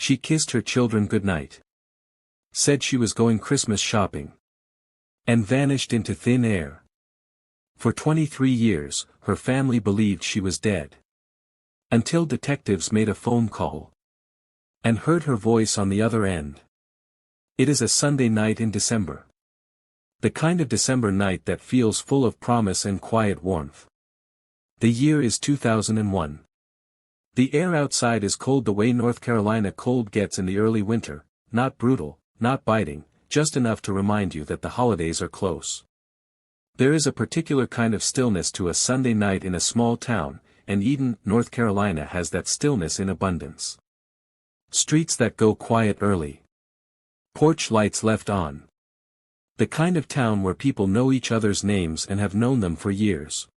She kissed her children goodnight. Said she was going Christmas shopping. And vanished into thin air. For 23 years, her family believed she was dead. Until detectives made a phone call. And heard her voice on the other end. It is a Sunday night in December. The kind of December night that feels full of promise and quiet warmth. The year is 2001. The air outside is cold the way North Carolina cold gets in the early winter, not brutal, not biting, just enough to remind you that the holidays are close. There is a particular kind of stillness to a Sunday night in a small town, and Eden, North Carolina has that stillness in abundance. Streets that go quiet early. Porch lights left on. The kind of town where people know each other's names and have known them for years.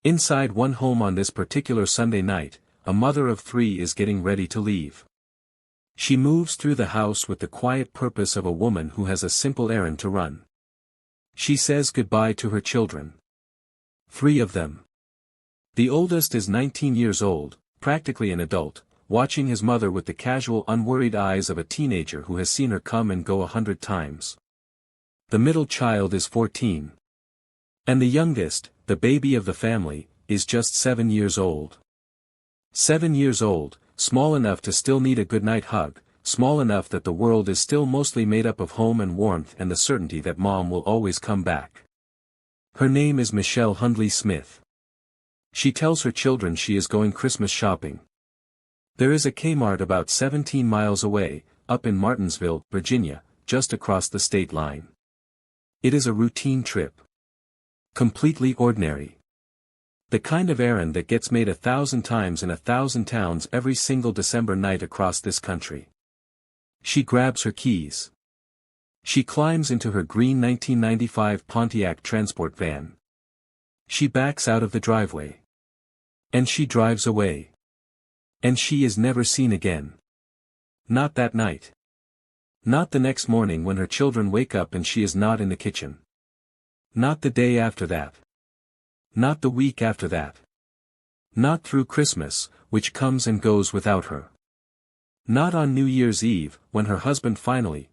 Inside one home on this particular Sunday night, a mother of 3 is getting ready to leave. She moves through the house with the quiet purpose of a woman who has a simple errand to run. She says goodbye to her children. 3 of them. The oldest is 19 years old, practically an adult, watching his mother with the casual unworried eyes of a teenager who has seen her come and go 100 times. The middle child is 14. And the youngest, the baby of the family, is just 7 years old. 7 years old, small enough to still need a goodnight hug, small enough that the world is still mostly made up of home and warmth and the certainty that mom will always come back. Her name is Michelle Hundley Smith. She tells her children she is going Christmas shopping. There is a Kmart about 17 miles away, up in Martinsville, Virginia, just across the state line. It is a routine trip. Completely ordinary. The kind of errand that gets made 1,000 times in 1,000 towns every single December night across this country. She grabs her keys. She climbs into her green 1995 Pontiac transport van. She backs out of the driveway. And she drives away. And she is never seen again. Not that night. Not the next morning when her children wake up and she is not in the kitchen. Not the day after that. Not the week after that. Not through Christmas, which comes and goes without her. Not on New Year's Eve, when her husband finally,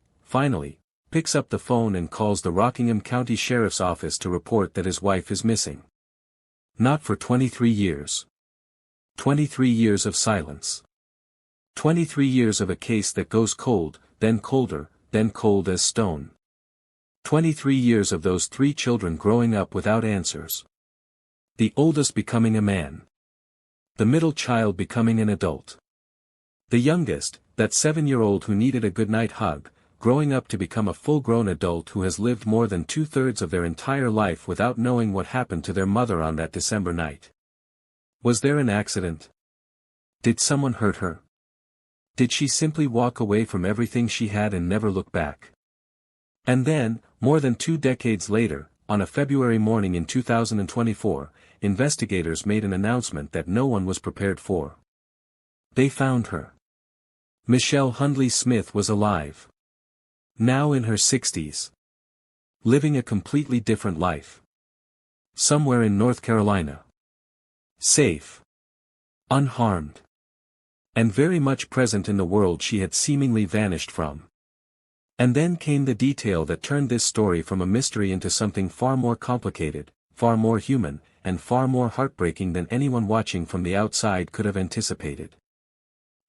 picks up the phone and calls the Rockingham County Sheriff's Office to report that his wife is missing. Not for 23 years. 23 years of silence. 23 years of a case that goes cold, then colder, then cold as stone. 23 years of those 3 children growing up without answers. The oldest becoming a man. The middle child becoming an adult. The youngest, that 7-year-old who needed a goodnight hug, growing up to become a full-grown adult who has lived more than 2/3 of their entire life without knowing what happened to their mother on that December night. Was there an accident? Did someone hurt her? Did she simply walk away from everything she had and never look back? And then, more than 2 decades later, on a February morning in 2024, investigators made an announcement that no one was prepared for. They found her. Michelle Hundley Smith was alive. Now in her 60s. Living a completely different life. Somewhere in North Carolina. Safe. Unharmed. And very much present in the world she had seemingly vanished from. And then came the detail that turned this story from a mystery into something far more complicated, far more human, and far more heartbreaking than anyone watching from the outside could have anticipated.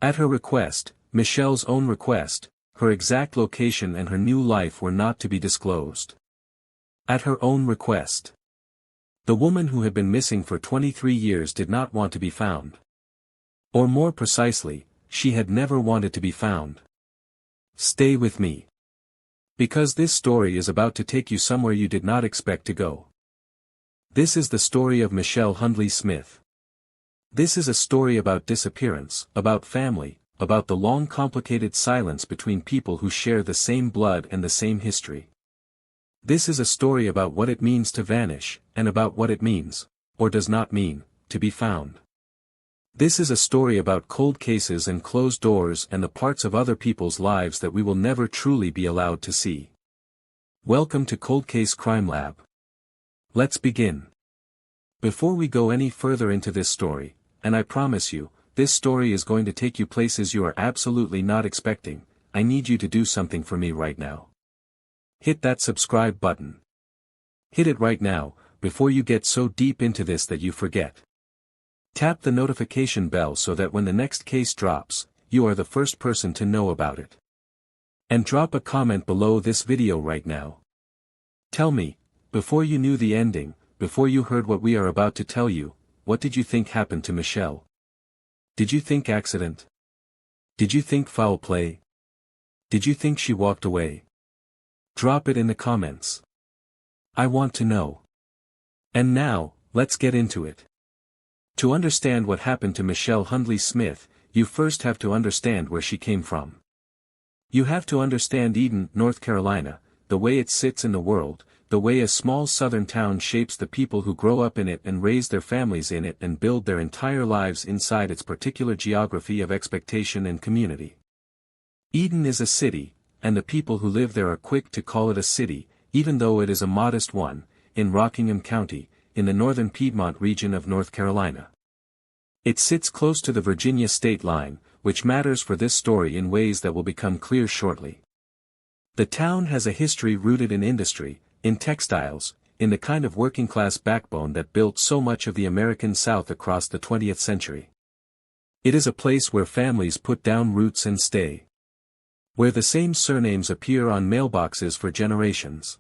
At her request, Michelle's own request, her exact location and her new life were not to be disclosed. At her own request. The woman who had been missing for 23 years did not want to be found. Or more precisely, she had never wanted to be found. Stay with me. Because this story is about to take you somewhere you did not expect to go. This is the story of Michelle Hundley Smith. This is a story about disappearance, about family, about the long complicated silence between people who share the same blood and the same history. This is a story about what it means to vanish, and about what it means, or does not mean, to be found. This is a story about cold cases and closed doors and the parts of other people's lives that we will never truly be allowed to see. Welcome to Coldcase Crimelab. Let's begin. Before we go any further into this story, and I promise you, this story is going to take you places you are absolutely not expecting. I need you to do something for me right now. Hit that subscribe button. Hit it right now, before you get so deep into this that you forget. Tap the notification bell so that when the next case drops, you are the first person to know about it. And drop a comment below this video right now. Tell me, before you knew the ending, before you heard what we are about to tell you, what did you think happened to Michelle? Did you think accident? Did you think foul play? Did you think she walked away? Drop it in the comments. I want to know. And now, let's get into it. To understand what happened to Michelle Hundley Smith, you first have to understand where she came from. You have to understand Eden, North Carolina, the way it sits in the world, the way a small southern town shapes the people who grow up in it and raise their families in it and build their entire lives inside its particular geography of expectation and community. Eden is a city, and the people who live there are quick to call it a city, even though it is a modest one, in Rockingham County, in the northern Piedmont region of North Carolina. It sits close to the Virginia state line, which matters for this story in ways that will become clear shortly. The town has a history rooted in industry, in textiles, in the kind of working-class backbone that built so much of the American South across the 20th century. It is a place where families put down roots and stay. Where the same surnames appear on mailboxes for generations.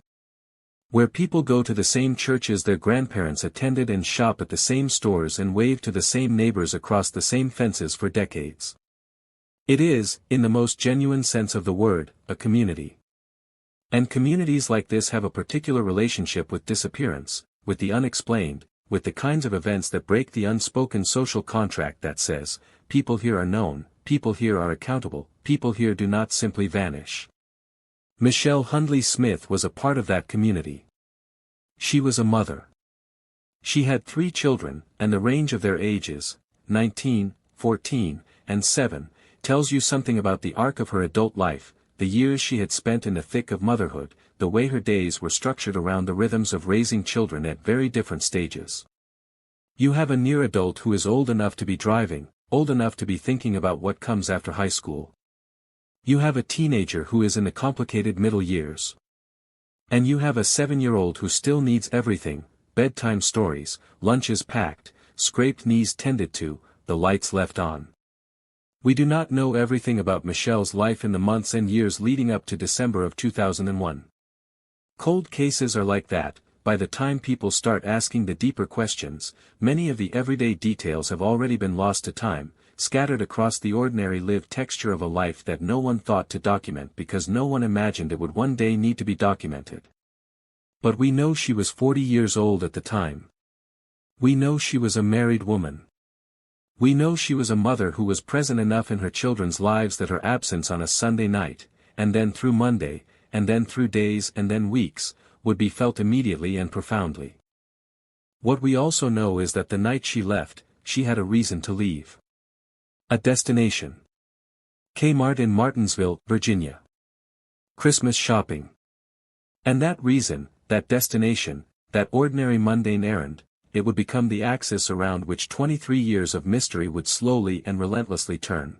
Where people go to the same churches their grandparents attended and shop at the same stores and wave to the same neighbors across the same fences for decades. It is, in the most genuine sense of the word, a community. And communities like this have a particular relationship with disappearance, with the unexplained, with the kinds of events that break the unspoken social contract that says, people here are known, people here are accountable, people here do not simply vanish. Michelle Hundley Smith was a part of that community. She was a mother. She had 3 children, and the range of their ages, 19, 14, and 7, tells you something about the arc of her adult life, the years she had spent in the thick of motherhood, the way her days were structured around the rhythms of raising children at very different stages. You have a near adult who is old enough to be driving, old enough to be thinking about what comes after high school. You have a teenager who is in the complicated middle years. And you have a 7-year-old who still needs everything, bedtime stories, lunches packed, scraped knees tended to, the lights left on. We do not know everything about Michelle's life in the months and years leading up to December of 2001. Cold cases are like that. By the time people start asking the deeper questions, many of the everyday details have already been lost to time, scattered across the ordinary lived texture of a life that no one thought to document because no one imagined it would one day need to be documented. But we know she was 40 years old at the time. We know she was a married woman. We know she was a mother who was present enough in her children's lives that her absence on a Sunday night, and then through Monday, and then through days and then weeks, would be felt immediately and profoundly. What we also know is that the night she left, she had a reason to leave. A destination. Kmart in Martinsville, Virginia. Christmas shopping. And that reason, that destination, that ordinary mundane errand, it would become the axis around which 23 years of mystery would slowly and relentlessly turn.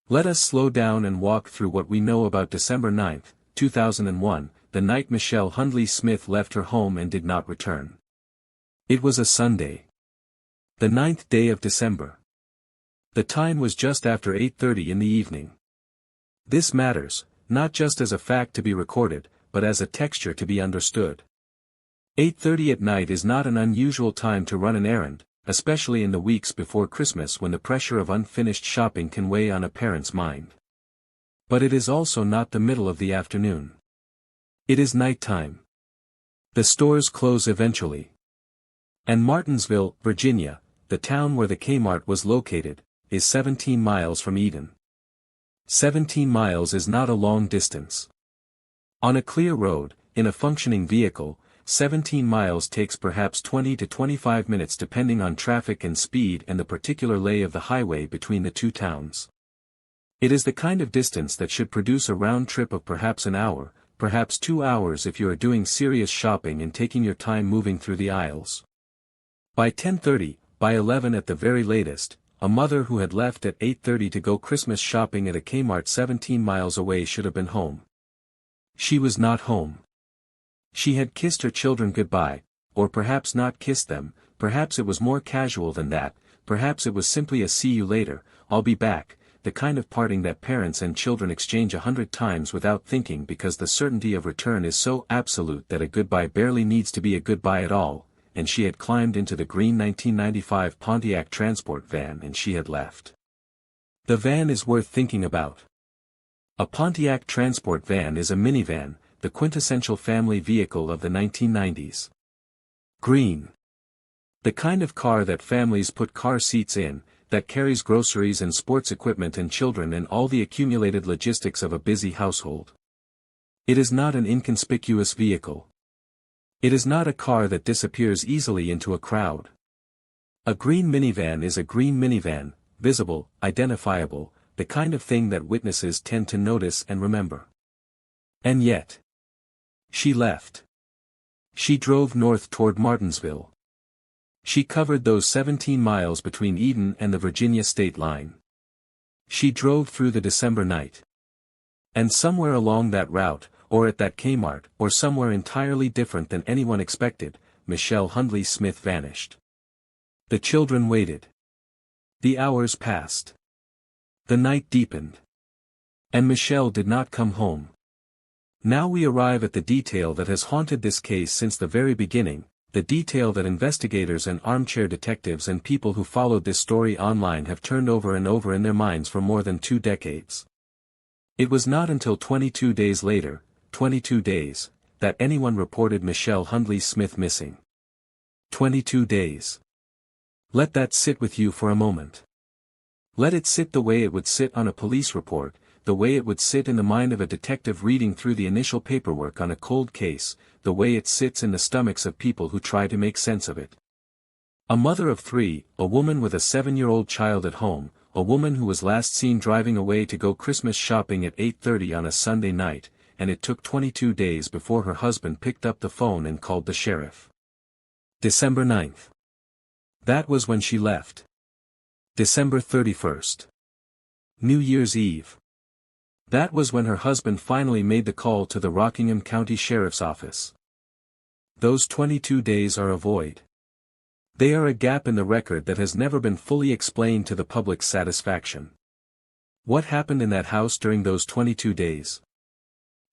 Let us slow down and walk through what we know about December 9, 2001, the night Michelle Hundley Smith left her home and did not return. It was a Sunday. The 9th day of December. The time was just after 8:30 in the evening. This matters, not just as a fact to be recorded, but as a texture to be understood. 8:30 at night is not an unusual time to run an errand, especially in the weeks before Christmas when the pressure of unfinished shopping can weigh on a parent's mind. But it is also not the middle of the afternoon. It is nighttime. The stores close eventually. And Martinsville, Virginia, the town where the Kmart was located, is 17 miles from Eden. 17 miles is not a long distance. On a clear road, in a functioning vehicle, 17 miles takes perhaps 20 to 25 minutes depending on traffic and speed and the particular lay of the highway between the two towns. It is the kind of distance that should produce a round trip of perhaps an hour, perhaps 2 hours if you are doing serious shopping and taking your time moving through the aisles. By 10:30, by 11 at the very latest, a mother who had left at 8:30 to go Christmas shopping at a Kmart 17 miles away should have been home. She was not home. She had kissed her children goodbye, or perhaps not kissed them, perhaps it was more casual than that, perhaps it was simply a "see you later, I'll be back," the kind of parting that parents and children exchange 100 times without thinking because the certainty of return is so absolute that a goodbye barely needs to be a goodbye at all, and she had climbed into the green 1995 Pontiac transport van and she had left. The van is worth thinking about. A Pontiac transport van is a minivan, the quintessential family vehicle of the 1990s. Green. The kind of car that families put car seats in, that carries groceries and sports equipment and children and all the accumulated logistics of a busy household. It is not an inconspicuous vehicle. It is not a car that disappears easily into a crowd. A green minivan is a green minivan, visible, identifiable, the kind of thing that witnesses tend to notice and remember. And yet, she left. She drove north toward Martinsville. She covered those 17 miles between Eden and the Virginia state line. She drove through the December night. And somewhere along that route, or at that Kmart, or somewhere entirely different than anyone expected, Michelle Hundley Smith vanished. The children waited. The hours passed. The night deepened. And Michelle did not come home. Now we arrive at the detail that has haunted this case since the very beginning, the detail that investigators and armchair detectives and people who followed this story online have turned over and over in their minds for more than 2 decades. It was not until 22 days later, 22 days, that anyone reported Michelle Hundley Smith missing. 22 days. Let that sit with you for a moment. Let it sit the way it would sit on a police report, the way it would sit in the mind of a detective reading through the initial paperwork on a cold case, the way it sits in the stomachs of people who try to make sense of it. A mother of 3, a woman with a 7-year-old child at home, a woman who was last seen driving away to go Christmas shopping at 8:30 on a Sunday night, and it took 22 days before her husband picked up the phone and called the sheriff. December 9th. That was when she left. December 31st. New Year's Eve. That was when her husband finally made the call to the Rockingham County Sheriff's Office. Those 22 days are a void. They are a gap in the record that has never been fully explained to the public's satisfaction. What happened in that house during those 22 days?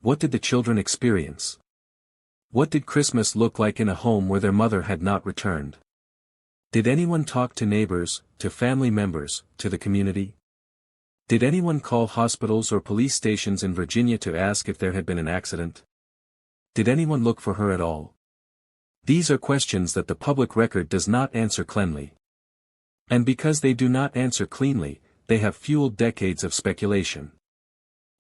What did the children experience? What did Christmas look like in a home where their mother had not returned? Did anyone talk to neighbors, to family members, to the community? Did anyone call hospitals or police stations in Virginia to ask if there had been an accident? Did anyone look for her at all? These are questions that the public record does not answer cleanly. And because they do not answer cleanly, they have fueled decades of speculation.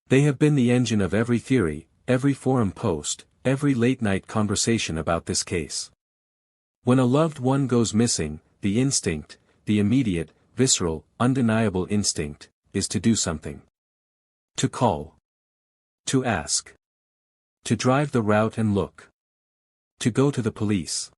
They have been the engine of every theory, every forum post, every late-night conversation about this case. When a loved one goes missing, the instinct, the immediate, visceral, undeniable instinct, is to do something. To call. To ask. To drive the route and look. To go to the police.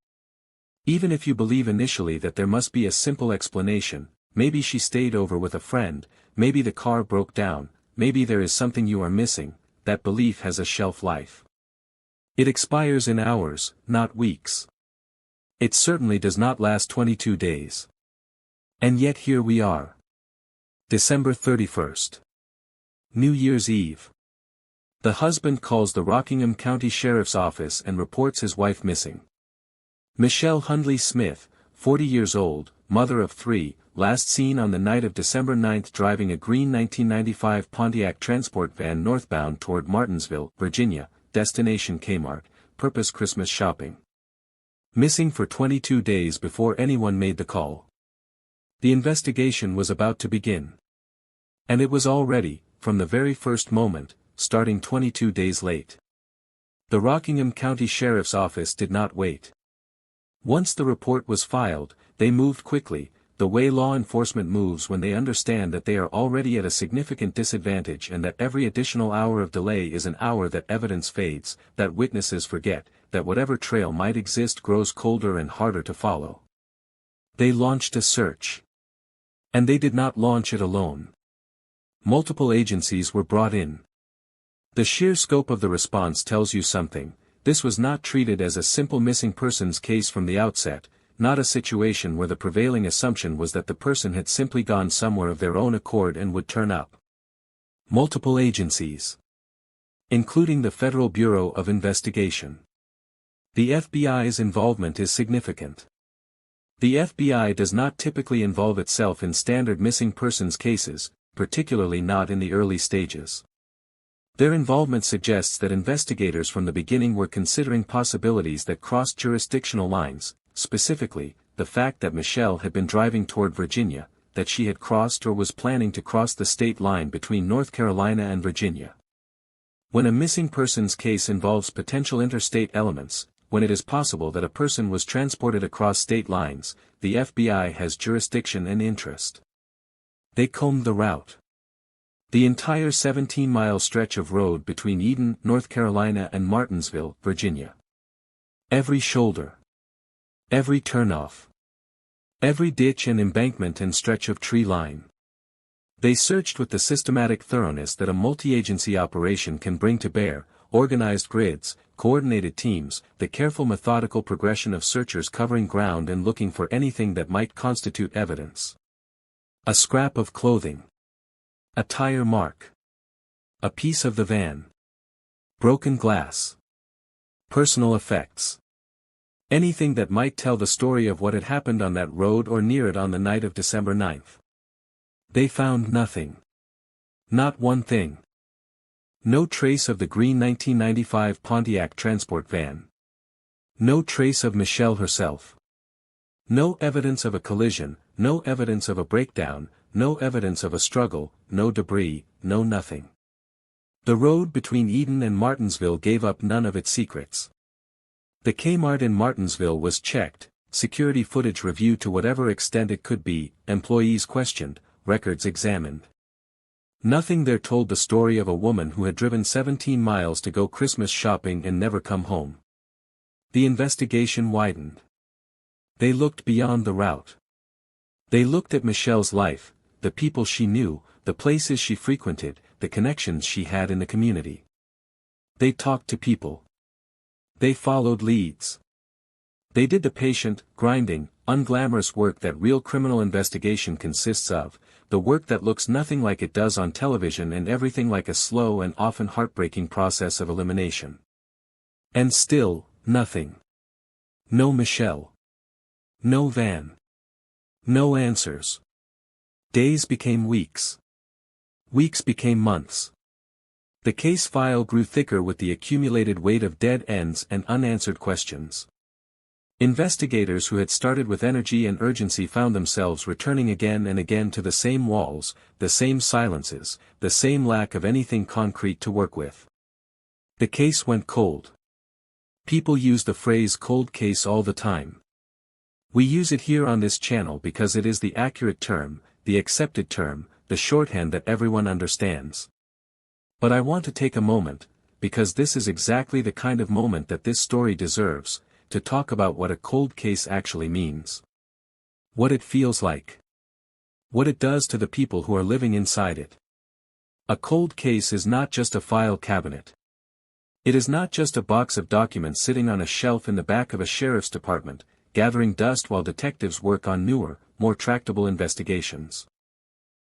Even if you believe initially that there must be a simple explanation, maybe she stayed over with a friend, maybe the car broke down, maybe there is something you are missing, that belief has a shelf life. It expires in hours, not weeks. It certainly does not last 22 days. And yet here we are. December 31st. New Year's Eve. The husband calls the Rockingham County Sheriff's Office and reports his wife missing. Michelle Hundley Smith, 40 years old, mother of 3, last seen on the night of December 9th driving a green 1995 Pontiac transport van northbound toward Martinsville, Virginia, destination Kmart, purpose Christmas shopping. Missing for 22 days before anyone made the call. The investigation was about to begin. And it was already, from the very first moment, starting 22 days late. The Rockingham County Sheriff's Office did not wait. Once the report was filed, they moved quickly, the way law enforcement moves when they understand that they are already at a significant disadvantage and that every additional hour of delay is an hour that evidence fades, that witnesses forget, that whatever trail might exist grows colder and harder to follow. They launched a search. And they did not launch it alone. Multiple agencies were brought in. The sheer scope of the response tells you something. This was not treated as a simple missing persons case from the outset, not a situation where the prevailing assumption was that the person had simply gone somewhere of their own accord and would turn up. Multiple agencies, including the Federal Bureau of Investigation. The FBI's involvement is significant. The FBI does not typically involve itself in standard missing persons cases, particularly not in the early stages. Their involvement suggests that investigators from the beginning were considering possibilities that crossed jurisdictional lines, specifically, the fact that Michelle had been driving toward Virginia, that she had crossed or was planning to cross the state line between North Carolina and Virginia. When a missing persons case involves potential interstate elements, when it is possible that a person was transported across state lines, the FBI has jurisdiction and interest. They combed the route. The entire 17-mile stretch of road between Eden, North Carolina and Martinsville, Virginia. Every shoulder. Every turnoff. Every ditch and embankment and stretch of tree line. They searched with the systematic thoroughness that a multi-agency operation can bring to bear, organized grids, coordinated teams, the careful methodical progression of searchers covering ground and looking for anything that might constitute evidence. A scrap of clothing. A tire mark. A piece of the van. Broken glass. Personal effects. Anything that might tell the story of what had happened on that road or near it on the night of December 9th. They found nothing. Not one thing. No trace of the green 1995 Pontiac transport van. No trace of Michelle herself. No evidence of a collision, no evidence of a breakdown, no evidence of a struggle, no debris, no nothing. The road between Eden and Martinsville gave up none of its secrets. The Kmart in Martinsville was checked, security footage reviewed to whatever extent it could be, employees questioned, records examined. Nothing there told the story of a woman who had driven 17 miles to go Christmas shopping and never come home. The investigation widened. They looked beyond the route. They looked at Michelle's life, the people she knew, the places she frequented, the connections she had in the community. They talked to people. They followed leads. They did the patient, grinding, unglamorous work that real criminal investigation consists of, the work that looks nothing like it does on television and everything like a slow and often heartbreaking process of elimination. And still, nothing. No Michelle. No van. No answers. Days became weeks. Weeks became months. The case file grew thicker with the accumulated weight of dead ends and unanswered questions. Investigators who had started with energy and urgency found themselves returning again and again to the same walls, the same silences, the same lack of anything concrete to work with. The case went cold. People use the phrase cold case all the time. We use it here on this channel because it is the accurate term, the accepted term, the shorthand that everyone understands. But I want to take a moment, because this is exactly the kind of moment that this story deserves, to talk about what a cold case actually means. What it feels like. What it does to the people who are living inside it. A cold case is not just a file cabinet. It is not just a box of documents sitting on a shelf in the back of a sheriff's department, gathering dust while detectives work on newer, more tractable investigations.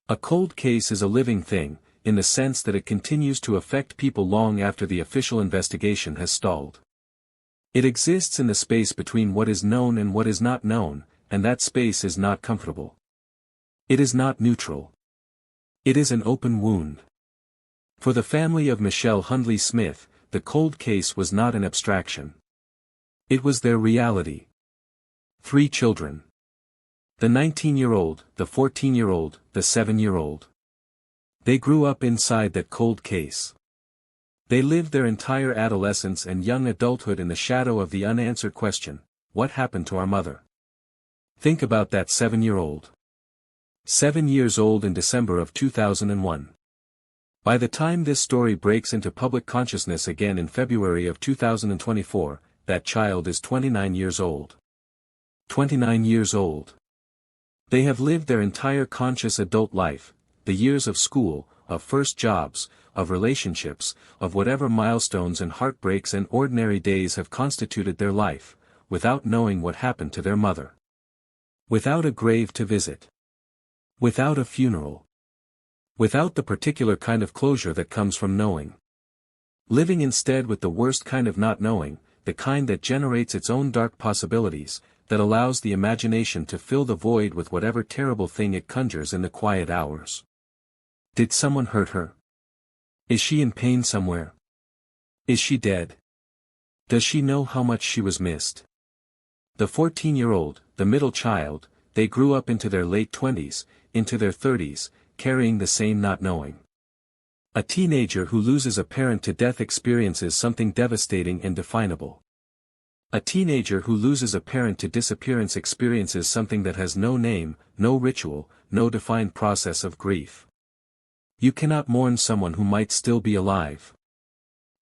A cold case is a living thing, in the sense that it continues to affect people long after the official investigation has stalled. It exists in the space between what is known and what is not known, and that space is not comfortable. It is not neutral. It is an open wound. For the family of Michelle Hundley Smith, the cold case was not an abstraction. It was their reality. 3 children. The 19-year-old, the 14-year-old, the 7-year-old. They grew up inside that cold case. They lived their entire adolescence and young adulthood in the shadow of the unanswered question, what happened to our mother? Think about that 7-year-old. 7 years old in December of 2001. By the time this story breaks into public consciousness again in February of 2024, that child is 29 years old. 29 years old. They have lived their entire conscious adult life, the years of school, of first jobs, of relationships, of whatever milestones and heartbreaks and ordinary days have constituted their life, without knowing what happened to their mother. Without a grave to visit. Without a funeral. Without the particular kind of closure that comes from knowing. Living instead with the worst kind of not knowing, the kind that generates its own dark possibilities, that allows the imagination to fill the void with whatever terrible thing it conjures in the quiet hours. Did someone hurt her? Is she in pain somewhere? Is she dead? Does she know how much she was missed? The 14-year-old, the middle child, they grew up into their late 20s, into their 30s, carrying the same not knowing. A teenager who loses a parent to death experiences something devastating and definable. A teenager who loses a parent to disappearance experiences something that has no name, no ritual, no defined process of grief. You cannot mourn someone who might still be alive.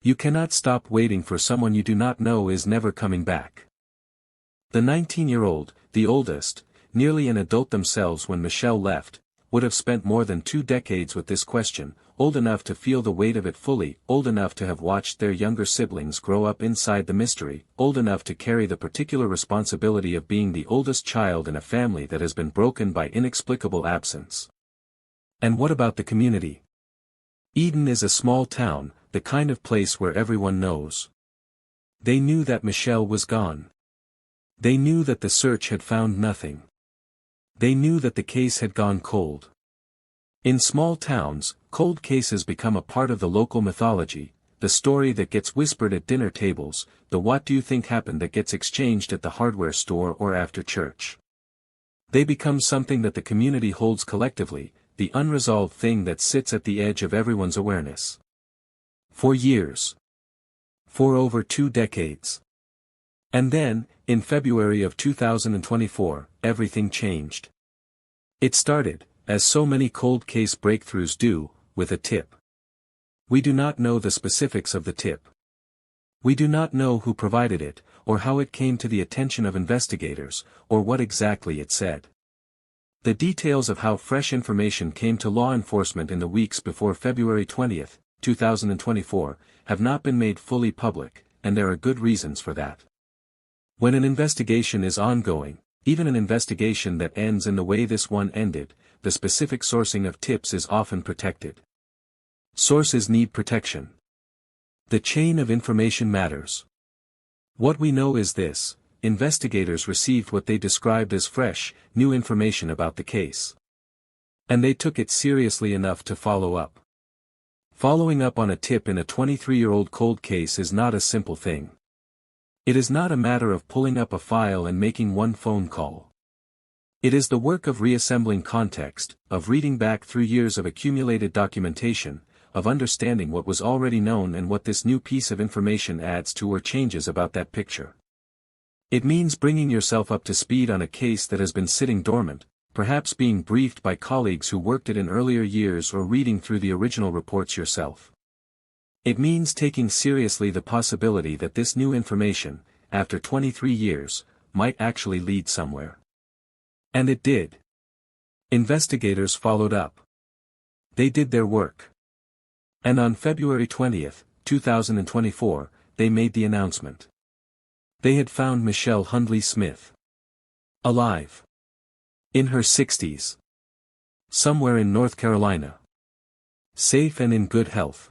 You cannot stop waiting for someone you do not know is never coming back. The 19-year-old, the oldest, nearly an adult themselves when Michelle left, would have spent more than 2 decades with this question, old enough to feel the weight of it fully, old enough to have watched their younger siblings grow up inside the mystery, old enough to carry the particular responsibility of being the oldest child in a family that has been broken by inexplicable absence. And what about the community? Eden is a small town, the kind of place where everyone knows. They knew that Michelle was gone. They knew that the search had found nothing. They knew that the case had gone cold. In small towns, cold cases become a part of the local mythology, the story that gets whispered at dinner tables, the what do you think happened that gets exchanged at the hardware store or after church. They become something that the community holds collectively, the unresolved thing that sits at the edge of everyone's awareness. For years. For over 2 decades. And then, in February of 2024, everything changed. It started, as so many cold case breakthroughs do, with a tip. We do not know the specifics of the tip. We do not know who provided it, or how it came to the attention of investigators, or what exactly it said. The details of how fresh information came to law enforcement in the weeks before February 20, 2024, have not been made fully public, and there are good reasons for that. When an investigation is ongoing, even an investigation that ends in the way this one ended, the specific sourcing of tips is often protected. Sources need protection. The chain of information matters. What we know is this: investigators received what they described as fresh, new information about the case. And they took it seriously enough to follow up. Following up on a tip in a 23-year-old cold case is not a simple thing. It is not a matter of pulling up a file and making one phone call. It is the work of reassembling context, of reading back through years of accumulated documentation, of understanding what was already known and what this new piece of information adds to or changes about that picture. It means bringing yourself up to speed on a case that has been sitting dormant, perhaps being briefed by colleagues who worked it in earlier years or reading through the original reports yourself. It means taking seriously the possibility that this new information, after 23 years, might actually lead somewhere. And it did. Investigators followed up. They did their work. And on February 20, 2024, they made the announcement. They had found Michelle Hundley Smith. Alive. In her 60s. Somewhere in North Carolina. Safe and in good health.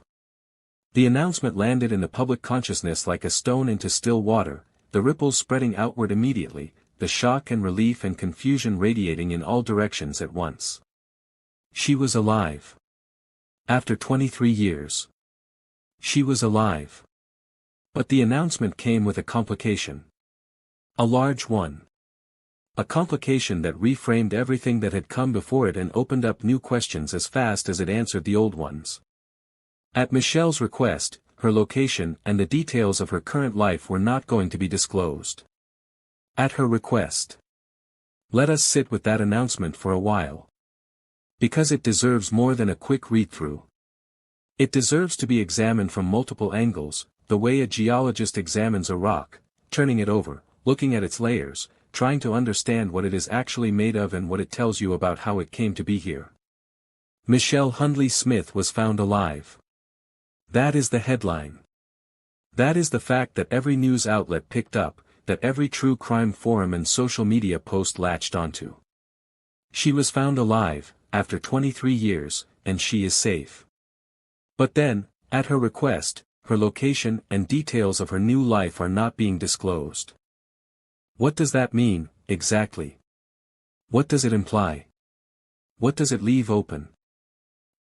The announcement landed in the public consciousness like a stone into still water, the ripples spreading outward immediately, the shock and relief and confusion radiating in all directions at once. She was alive. After 23 years. She was alive. But the announcement came with a complication. A large one. A complication that reframed everything that had come before it and opened up new questions as fast as it answered the old ones. At Michelle's request, her location and the details of her current life were not going to be disclosed. At her request. Let us sit with that announcement for a while. Because it deserves more than a quick read-through. It deserves to be examined from multiple angles, the way a geologist examines a rock, turning it over, looking at its layers, trying to understand what it is actually made of and what it tells you about how it came to be here. Michelle Hundley Smith was found alive. That is the headline. That is the fact that every news outlet picked up, that every true crime forum and social media post latched onto. She was found alive, after 23 years, and she is safe. But then, at her request, her location and details of her new life are not being disclosed. What does that mean, exactly? What does it imply? What does it leave open?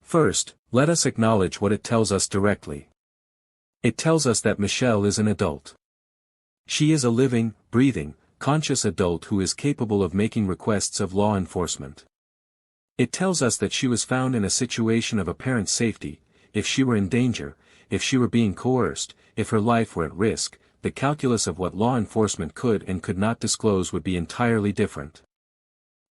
First, let us acknowledge what it tells us directly. It tells us that Michelle is an adult. She is a living, breathing, conscious adult who is capable of making requests of law enforcement. It tells us that she was found in a situation of apparent safety. If she were in danger, if she were being coerced, if her life were at risk, the calculus of what law enforcement could and could not disclose would be entirely different.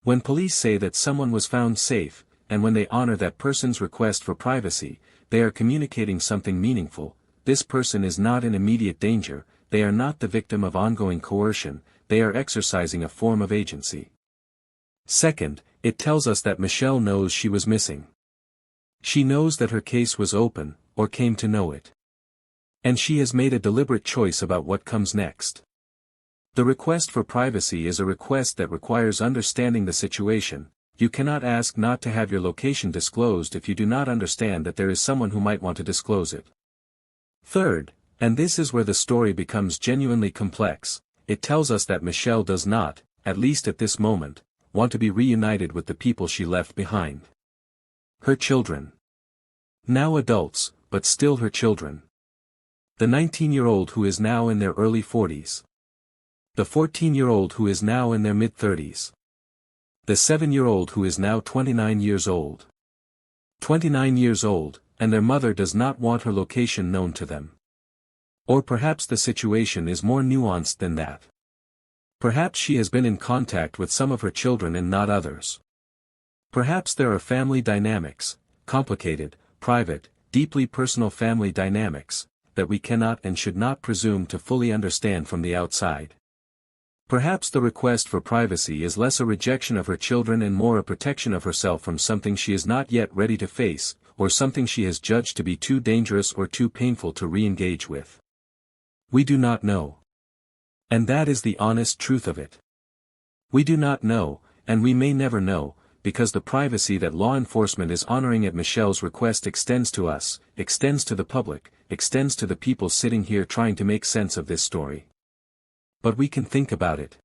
When police say that someone was found safe, and when they honor that person's request for privacy, they are communicating something meaningful. This person is not in immediate danger, they are not the victim of ongoing coercion, they are exercising a form of agency. Second, it tells us that Michelle knows she was missing. She knows that her case was open, or came to know it. And she has made a deliberate choice about what comes next. The request for privacy is a request that requires understanding the situation. You cannot ask not to have your location disclosed if you do not understand that there is someone who might want to disclose it. Third, and this is where the story becomes genuinely complex, it tells us that Michelle does not, at least at this moment, want to be reunited with the people she left behind. Her children. Now adults, but still her children. The 19-year-old who is now in their early 40s. The 14-year-old who is now in their mid-30s. The 7-year-old who is now 29 years old. 29 years old, and their mother does not want her location known to them. Or perhaps the situation is more nuanced than that. Perhaps she has been in contact with some of her children and not others. Perhaps there are family dynamics, complicated, private, deeply personal family dynamics, that we cannot and should not presume to fully understand from the outside. Perhaps the request for privacy is less a rejection of her children and more a protection of herself from something she is not yet ready to face, or something she has judged to be too dangerous or too painful to re-engage with. We do not know. And that is the honest truth of it. We do not know, and we may never know, because the privacy that law enforcement is honoring at Michelle's request extends to us, extends to the public, extends to the people sitting here trying to make sense of this story. But we can think about it.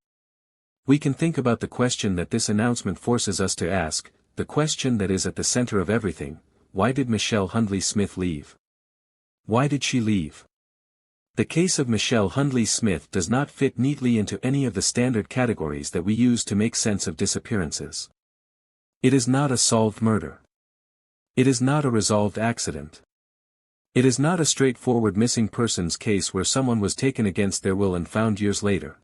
We can think about the question that this announcement forces us to ask, the question that is at the center of everything: why did Michelle Hundley Smith leave? Why did she leave? The case of Michelle Hundley Smith does not fit neatly into any of the standard categories that we use to make sense of disappearances. It is not a solved murder. It is not a resolved accident. It is not a straightforward missing persons case where someone was taken against their will and found years later.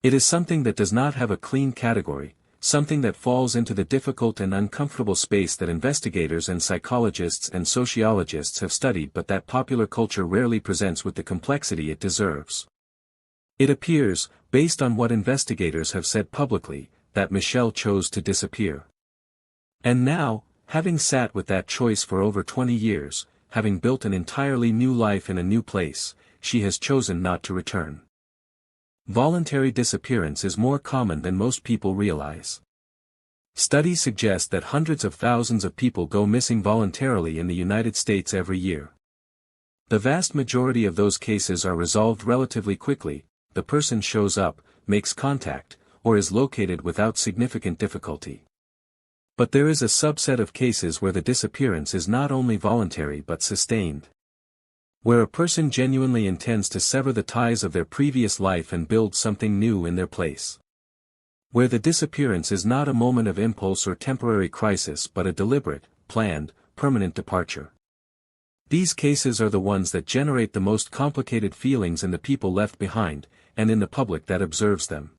It is something that does not have a clean category, something that falls into the difficult and uncomfortable space that investigators and psychologists and sociologists have studied but that popular culture rarely presents with the complexity it deserves. It appears, based on what investigators have said publicly, that Michelle chose to disappear. And now, having sat with that choice for over 20 years, having built an entirely new life in a new place, she has chosen not to return. Voluntary disappearance is more common than most people realize. Studies suggest that hundreds of thousands of people go missing voluntarily in the United States every year. The vast majority of those cases are resolved relatively quickly, the person shows up, makes contact, or is located without significant difficulty. But there is a subset of cases where the disappearance is not only voluntary but sustained. Where a person genuinely intends to sever the ties of their previous life and build something new in their place. Where the disappearance is not a moment of impulse or temporary crisis but a deliberate, planned, permanent departure. These cases are the ones that generate the most complicated feelings in the people left behind, and in the public that observes them.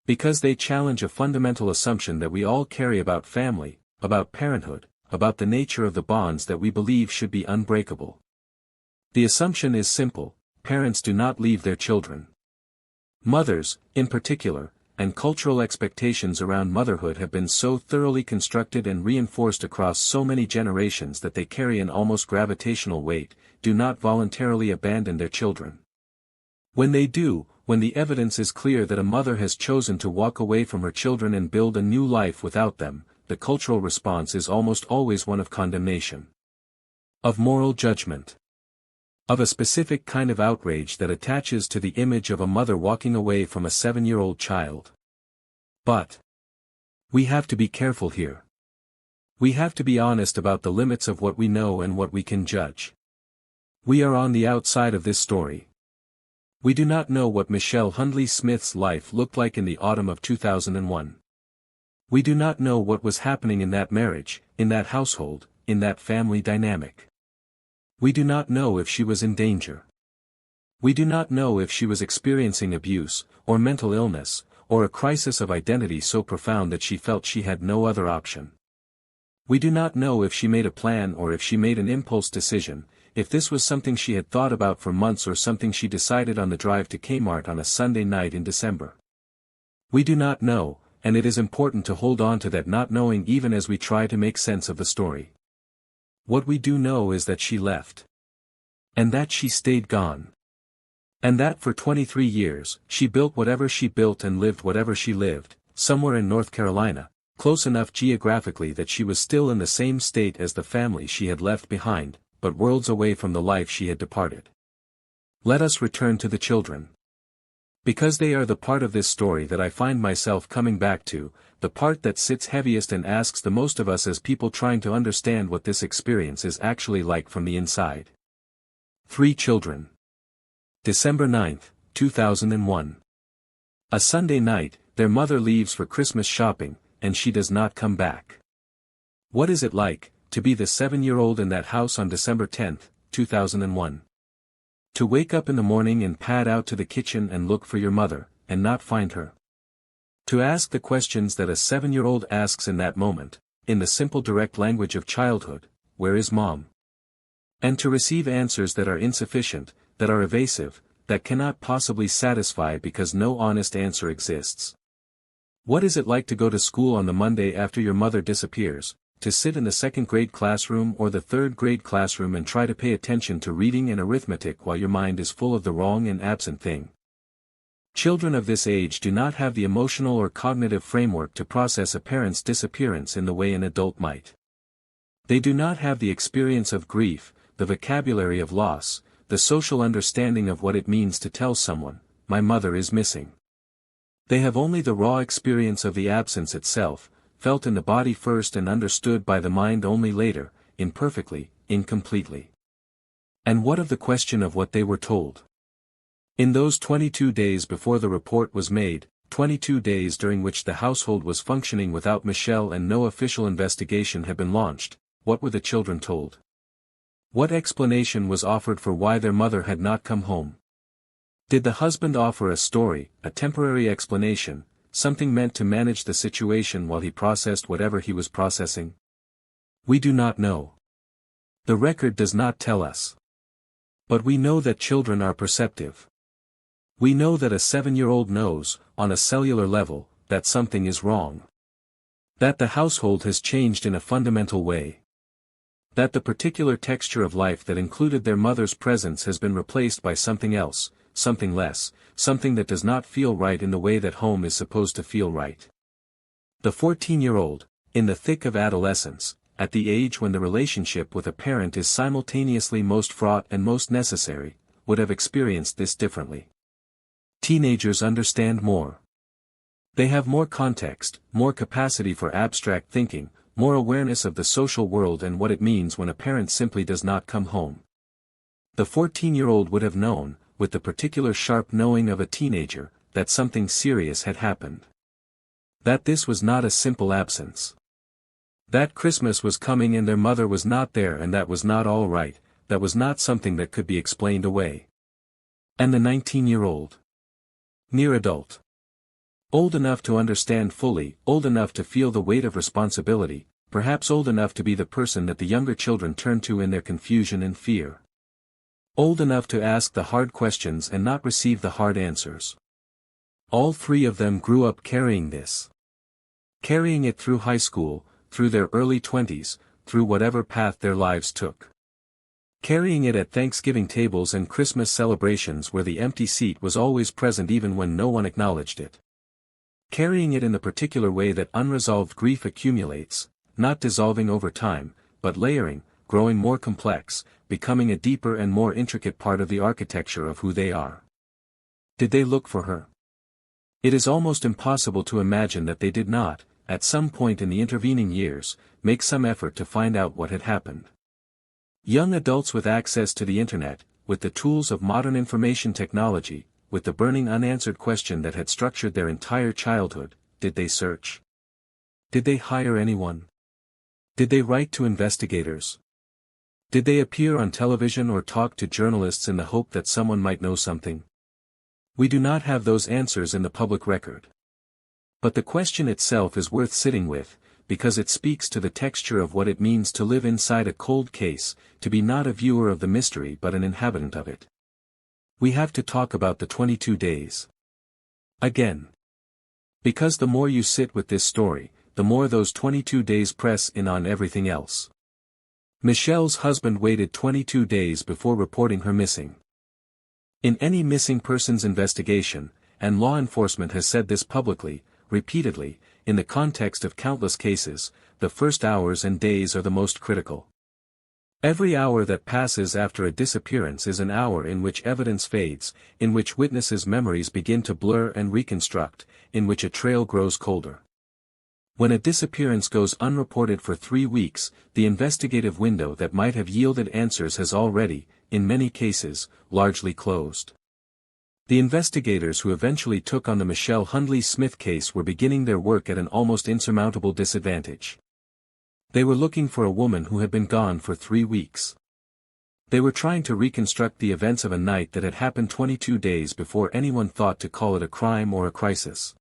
Because they challenge a fundamental assumption that we all carry about family, about parenthood, about the nature of the bonds that we believe should be unbreakable. The assumption is simple: parents do not leave their children. Mothers, in particular, and cultural expectations around motherhood have been so thoroughly constructed and reinforced across so many generations that they carry an almost gravitational weight, do not voluntarily abandon their children. When they do, when the evidence is clear that a mother has chosen to walk away from her children and build a new life without them, the cultural response is almost always one of condemnation. Of moral judgment. Of a specific kind of outrage that attaches to the image of a mother walking away from a 7-year-old child. But we have to be careful here. We have to be honest about the limits of what we know and what we can judge. We are on the outside of this story. We do not know what Michelle Hundley Smith's life looked like in the autumn of 2001. We do not know what was happening in that marriage, in that household, in that family dynamic. We do not know if she was in danger. We do not know if she was experiencing abuse, or mental illness, or a crisis of identity so profound that she felt she had no other option. We do not know if she made a plan or if she made an impulse decision, if this was something she had thought about for months or something she decided on the drive to Kmart on a Sunday night in December. We do not know, and it is important to hold on to that not knowing even as we try to make sense of the story. What we do know is that she left. And that she stayed gone. And that for 23 years, she built whatever she built and lived whatever she lived, somewhere in North Carolina, close enough geographically that she was still in the same state as the family she had left behind, but worlds away from the life she had departed. Let us return to the children. Because they are the part of this story that I find myself coming back to, the part that sits heaviest and asks the most of us as people trying to understand what this experience is actually like from the inside. 3 children. December 9, 2001. A Sunday night, their mother leaves for Christmas shopping, and she does not come back. What is it like, to be the 7-year-old in that house on December 10, 2001? To wake up in the morning and pad out to the kitchen and look for your mother, and not find her. To ask the questions that a 7-year-old asks in that moment, in the simple direct language of childhood, where is mom? And to receive answers that are insufficient, that are evasive, that cannot possibly satisfy because no honest answer exists. What is it like to go to school on the Monday after your mother disappears, to sit in the 2nd grade classroom or the 3rd grade classroom and try to pay attention to reading and arithmetic while your mind is full of the wrong and absent thing? Children of this age do not have the emotional or cognitive framework to process a parent's disappearance in the way an adult might. They do not have the experience of grief, the vocabulary of loss, the social understanding of what it means to tell someone, my mother is missing. They have only the raw experience of the absence itself, felt in the body first and understood by the mind only later, imperfectly, incompletely. And what of the question of what they were told? In those 22 days before the report was made, 22 days during which the household was functioning without Michelle and no official investigation had been launched, what were the children told? What explanation was offered for why their mother had not come home? Did the husband offer a story, a temporary explanation, something meant to manage the situation while he processed whatever he was processing? We do not know. The record does not tell us. But we know that children are perceptive. We know that a 7-year-old knows, on a cellular level, that something is wrong. That the household has changed in a fundamental way. That the particular texture of life that included their mother's presence has been replaced by something else, something less, something that does not feel right in the way that home is supposed to feel right. The 14-year-old, in the thick of adolescence, at the age when the relationship with a parent is simultaneously most fraught and most necessary, would have experienced this differently. Teenagers understand more. They have more context, more capacity for abstract thinking, more awareness of the social world and what it means when a parent simply does not come home. The 14-year-old would have known, with the particular sharp knowing of a teenager, that something serious had happened. That this was not a simple absence. That Christmas was coming and their mother was not there, and that was not all right, that was not something that could be explained away. And the 19-year-old. Near adult. Old enough to understand fully, old enough to feel the weight of responsibility, perhaps old enough to be the person that the younger children turn to in their confusion and fear. Old enough to ask the hard questions and not receive the hard answers. All three of them grew up carrying this. Carrying it through high school, through their early 20s, through whatever path their lives took. Carrying it at Thanksgiving tables and Christmas celebrations where the empty seat was always present even when no one acknowledged it. Carrying it in the particular way that unresolved grief accumulates, not dissolving over time, but layering, growing more complex, becoming a deeper and more intricate part of the architecture of who they are. Did they look for her? It is almost impossible to imagine that they did not, at some point in the intervening years, make some effort to find out what had happened. Young adults with access to the internet, with the tools of modern information technology, with the burning unanswered question that had structured their entire childhood, did they search? Did they hire anyone? Did they write to investigators? Did they appear on television or talk to journalists in the hope that someone might know something? We do not have those answers in the public record. But the question itself is worth sitting with, because it speaks to the texture of what it means to live inside a cold case, to be not a viewer of the mystery but an inhabitant of it. We have to talk about the 22 days. Again. Because the more you sit with this story, the more those 22 days press in on everything else. Michelle's husband waited 22 days before reporting her missing. In any missing persons investigation, and law enforcement has said this publicly, repeatedly, in the context of countless cases, the first hours and days are the most critical. Every hour that passes after a disappearance is an hour in which evidence fades, in which witnesses' memories begin to blur and reconstruct, in which a trail grows colder. When a disappearance goes unreported for 3 weeks, the investigative window that might have yielded answers has already, in many cases, largely closed. The investigators who eventually took on the Michelle HUNDLEY Smith case were beginning their work at an almost insurmountable disadvantage. They were looking for a woman who had been gone for 3 weeks. They were trying to reconstruct the events of a night that had happened 22 days before anyone thought to call it a crime or a crisis.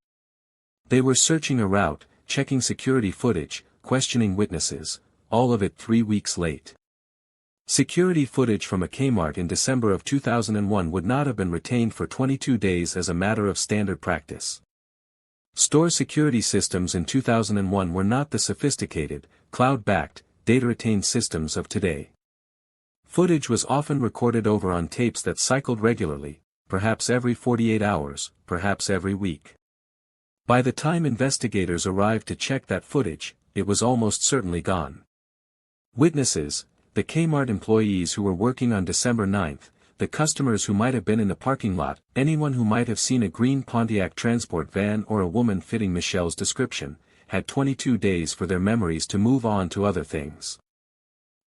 They were searching a route, checking security footage, questioning witnesses, all of it 3 weeks late. Security footage from a Kmart in December of 2001 would not have been retained for 22 days as a matter of standard practice. Store security systems in 2001 were not the sophisticated, cloud-backed, data-retained systems of today. Footage was often recorded over on tapes that cycled regularly, perhaps every 48 hours, perhaps every week. By the time investigators arrived to check that footage, it was almost certainly gone. Witnesses, the Kmart employees who were working on December 9th, the customers who might have been in the parking lot, anyone who might have seen a green Pontiac transport van or a woman fitting Michelle's description, had 22 days for their memories to move on to other things.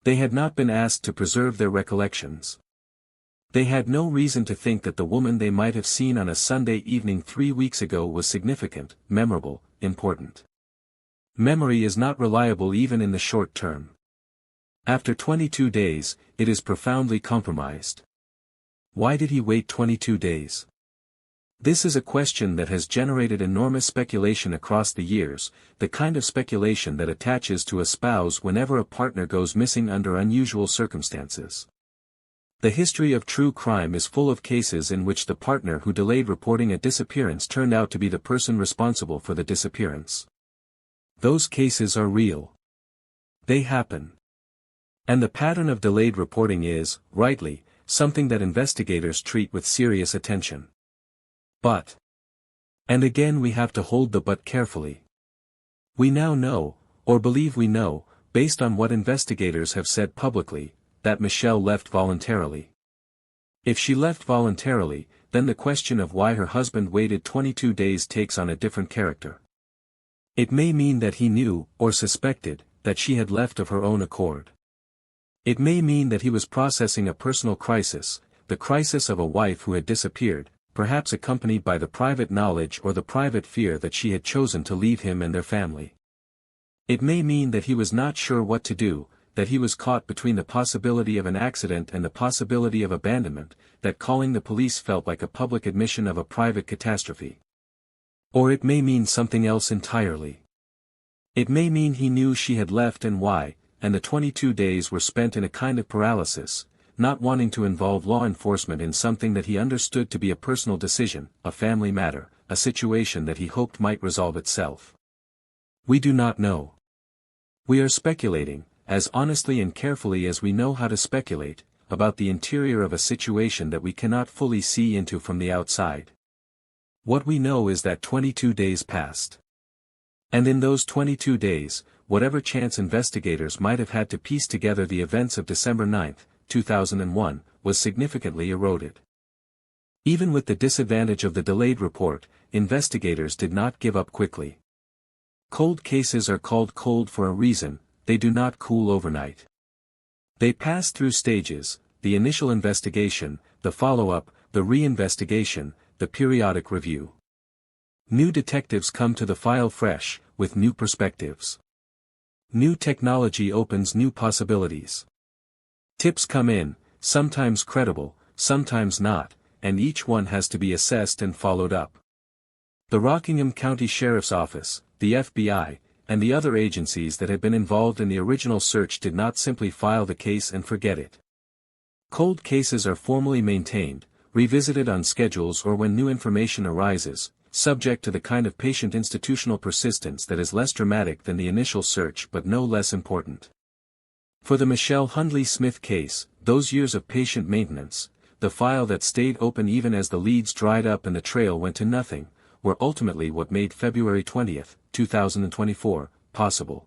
They had not been asked to preserve their recollections. They had no reason to think that the woman they might have seen on a Sunday evening 3 weeks ago was significant, memorable, important. Memory is not reliable even in the short term. After 22 days, it is profoundly compromised. Why did he wait 22 days? This is a question that has generated enormous speculation across the years, the kind of speculation that attaches to a spouse whenever a partner goes missing under unusual circumstances. The history of true crime is full of cases in which the partner who delayed reporting a disappearance turned out to be the person responsible for the disappearance. Those cases are real. They happen. And the pattern of delayed reporting is, rightly, something that investigators treat with serious attention. But. And again we have to hold the but carefully. We now know, or believe we know, based on what investigators have said publicly, that Michelle left voluntarily. If she left voluntarily, then the question of why her husband waited 22 days takes on a different character. It may mean that he knew, or suspected, that she had left of her own accord. It may mean that he was processing a personal crisis, the crisis of a wife who had disappeared, perhaps accompanied by the private knowledge or the private fear that she had chosen to leave him and their family. It may mean that he was not sure what to do, that he was caught between the possibility of an accident and the possibility of abandonment, that calling the police felt like a public admission of a private catastrophe. Or it may mean something else entirely. It may mean he knew she had left and why, and the 22 days were spent in a kind of paralysis, not wanting to involve law enforcement in something that he understood to be a personal decision, a family matter, a situation that he hoped might resolve itself. We do not know. We are speculating, as honestly and carefully as we know how to speculate, about the interior of a situation that we cannot fully see into from the outside. What we know is that 22 days passed. And in those 22 days, whatever chance investigators might have had to piece together the events of December 9, 2001, was significantly eroded. Even with the disadvantage of the delayed report, investigators did not give up quickly. Cold cases are called cold for a reason, they do not cool overnight. They pass through stages: the initial investigation, the follow-up, the re-investigation, the periodic review. New detectives come to the file fresh, with new perspectives. New technology opens new possibilities. Tips come in, sometimes credible, sometimes not, and each one has to be assessed and followed up. The Rockingham County Sheriff's Office, the FBI, and the other agencies that had been involved in the original search did not simply file the case and forget it. Cold cases are formally maintained, revisited on schedules or when new information arises, subject to the kind of patient institutional persistence that is less dramatic than the initial search but no less important. For the Michelle Hundley Smith case, those years of patient maintenance, the file that stayed open even as the leads dried up and the trail went to nothing, were ultimately what made February 20, 2024, possible.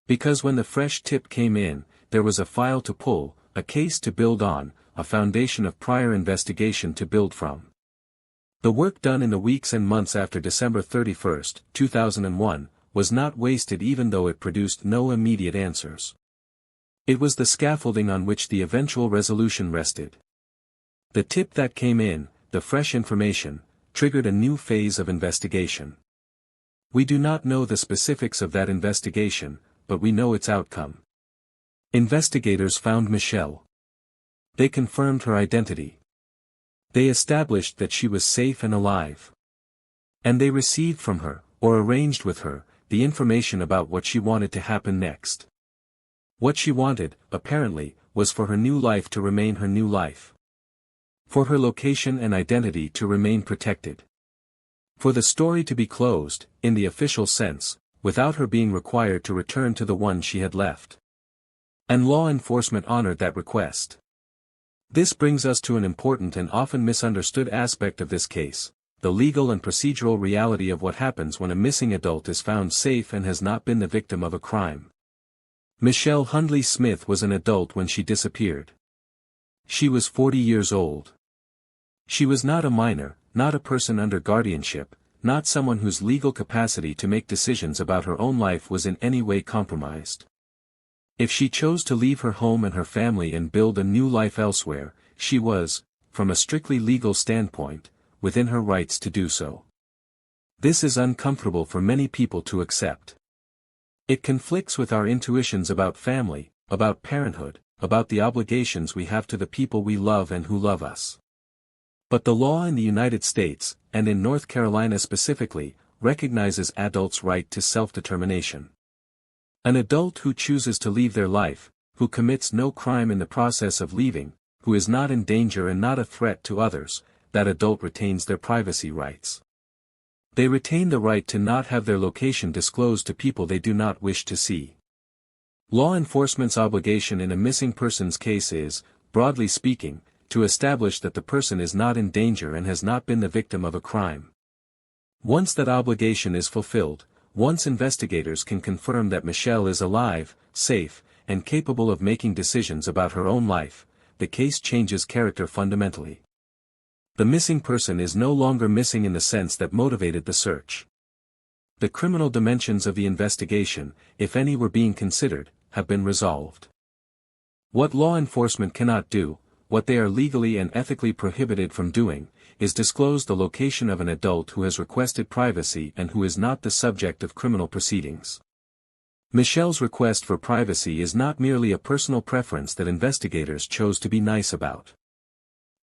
Because when the fresh tip came in, there was a file to pull, a case to build on, a foundation of prior investigation to build from. The work done in the weeks and months after December 31, 2001, was not wasted even though it produced no immediate answers. It was the scaffolding on which the eventual resolution rested. The tip that came in, the fresh information, triggered a new phase of investigation. We do not know the specifics of that investigation, but we know its outcome. Investigators found Michelle. They confirmed her identity. They established that she was safe and alive. And they received from her, or arranged with her, the information about what she wanted to happen next. What she wanted, apparently, was for her new life to remain her new life. For her location and identity to remain protected. For the story to be closed, in the official sense, without her being required to return to the one she had left. And law enforcement honored that request. This brings us to an important and often misunderstood aspect of this case, the legal and procedural reality of what happens when a missing adult is found safe and has not been the victim of a crime. Michelle Hundley Smith was an adult when she disappeared. She was 40 years old. She was not a minor, not a person under guardianship, not someone whose legal capacity to make decisions about her own life was in any way compromised. If she chose to leave her home and her family and build a new life elsewhere, she was, from a strictly legal standpoint, within her rights to do so. This is uncomfortable for many people to accept. It conflicts with our intuitions about family, about parenthood, about the obligations we have to the people we love and who love us. But the law in the United States, and in North Carolina specifically, recognizes adults' right to self-determination. An adult who chooses to leave their life, who commits no crime in the process of leaving, who is not in danger and not a threat to others, that adult retains their privacy rights. They retain the right to not have their location disclosed to people they do not wish to see. Law enforcement's obligation in a missing persons case is, broadly speaking, to establish that the person is not in danger and has not been the victim of a crime. Once that obligation is fulfilled, once investigators can confirm that Michelle is alive, safe, and capable of making decisions about her own life, the case changes character fundamentally. The missing person is no longer missing in the sense that motivated the search. The criminal dimensions of the investigation, if any were being considered, have been resolved. What law enforcement cannot do, what they are legally and ethically prohibited from doing, is disclose the location of an adult who has requested privacy and who is not the subject of criminal proceedings. Michelle's request for privacy is not merely a personal preference that investigators chose to be nice about.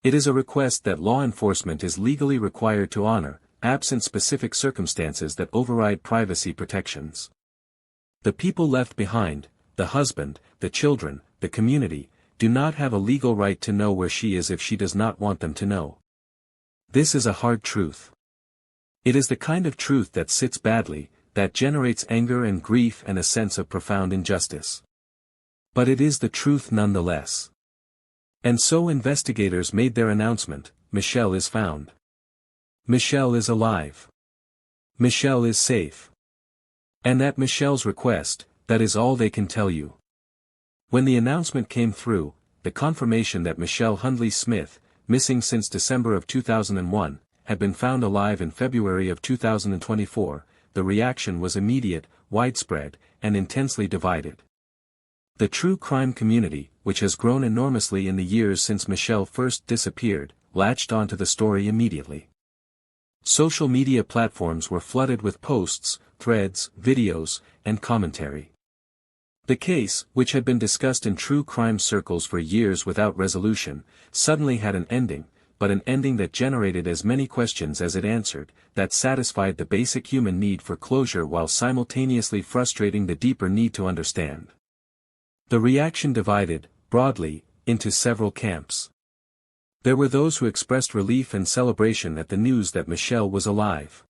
It is a request that law enforcement is legally required to honor, absent specific circumstances that override privacy protections. The people left behind, the husband, the children, the community, do not have a legal right to know where she is if she does not want them to know. This is a hard truth. It is the kind of truth that sits badly, that generates anger and grief and a sense of profound injustice. But it is the truth nonetheless. And so investigators made their announcement: Michelle is found. Michelle is alive. Michelle is safe. And at Michelle's request, that is all they can tell you. When the announcement came through, the confirmation that Michelle Hundley Smith, missing since December of 2001, had been found alive in February of 2024, the reaction was immediate, widespread, and intensely divided. The true crime community, which has grown enormously in the years since Michelle first disappeared, latched onto the story immediately. Social media platforms were flooded with posts, threads, videos, and commentary. The case, which had been discussed in true crime circles for years without resolution, suddenly had an ending, but an ending that generated as many questions as it answered, that satisfied the basic human need for closure while simultaneously frustrating the deeper need to understand. The reaction divided, broadly, into several camps. There were those who expressed relief and celebration at the news that Michelle was alive.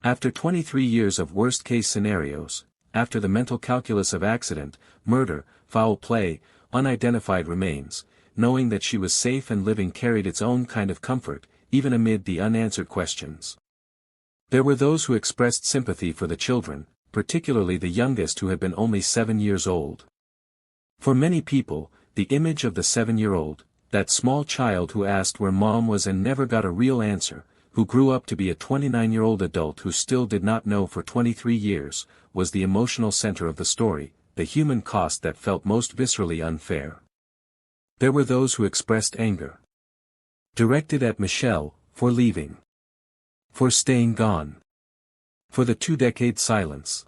After 23 years of worst-case scenarios, after the mental calculus of accident, murder, foul play, unidentified remains, knowing that she was safe and living carried its own kind of comfort, even amid the unanswered questions. There were those who expressed sympathy for the children, particularly the youngest who had been only 7 years old. For many people, the image of the 7-year-old, that small child who asked where mom was and never got a real answer, who grew up to be a 29-year-old adult who still did not know for 23 years, was the emotional center of the story, the human cost that felt most viscerally unfair. There were those who expressed anger, directed at Michelle, for leaving, for staying gone, for the 2-decade silence,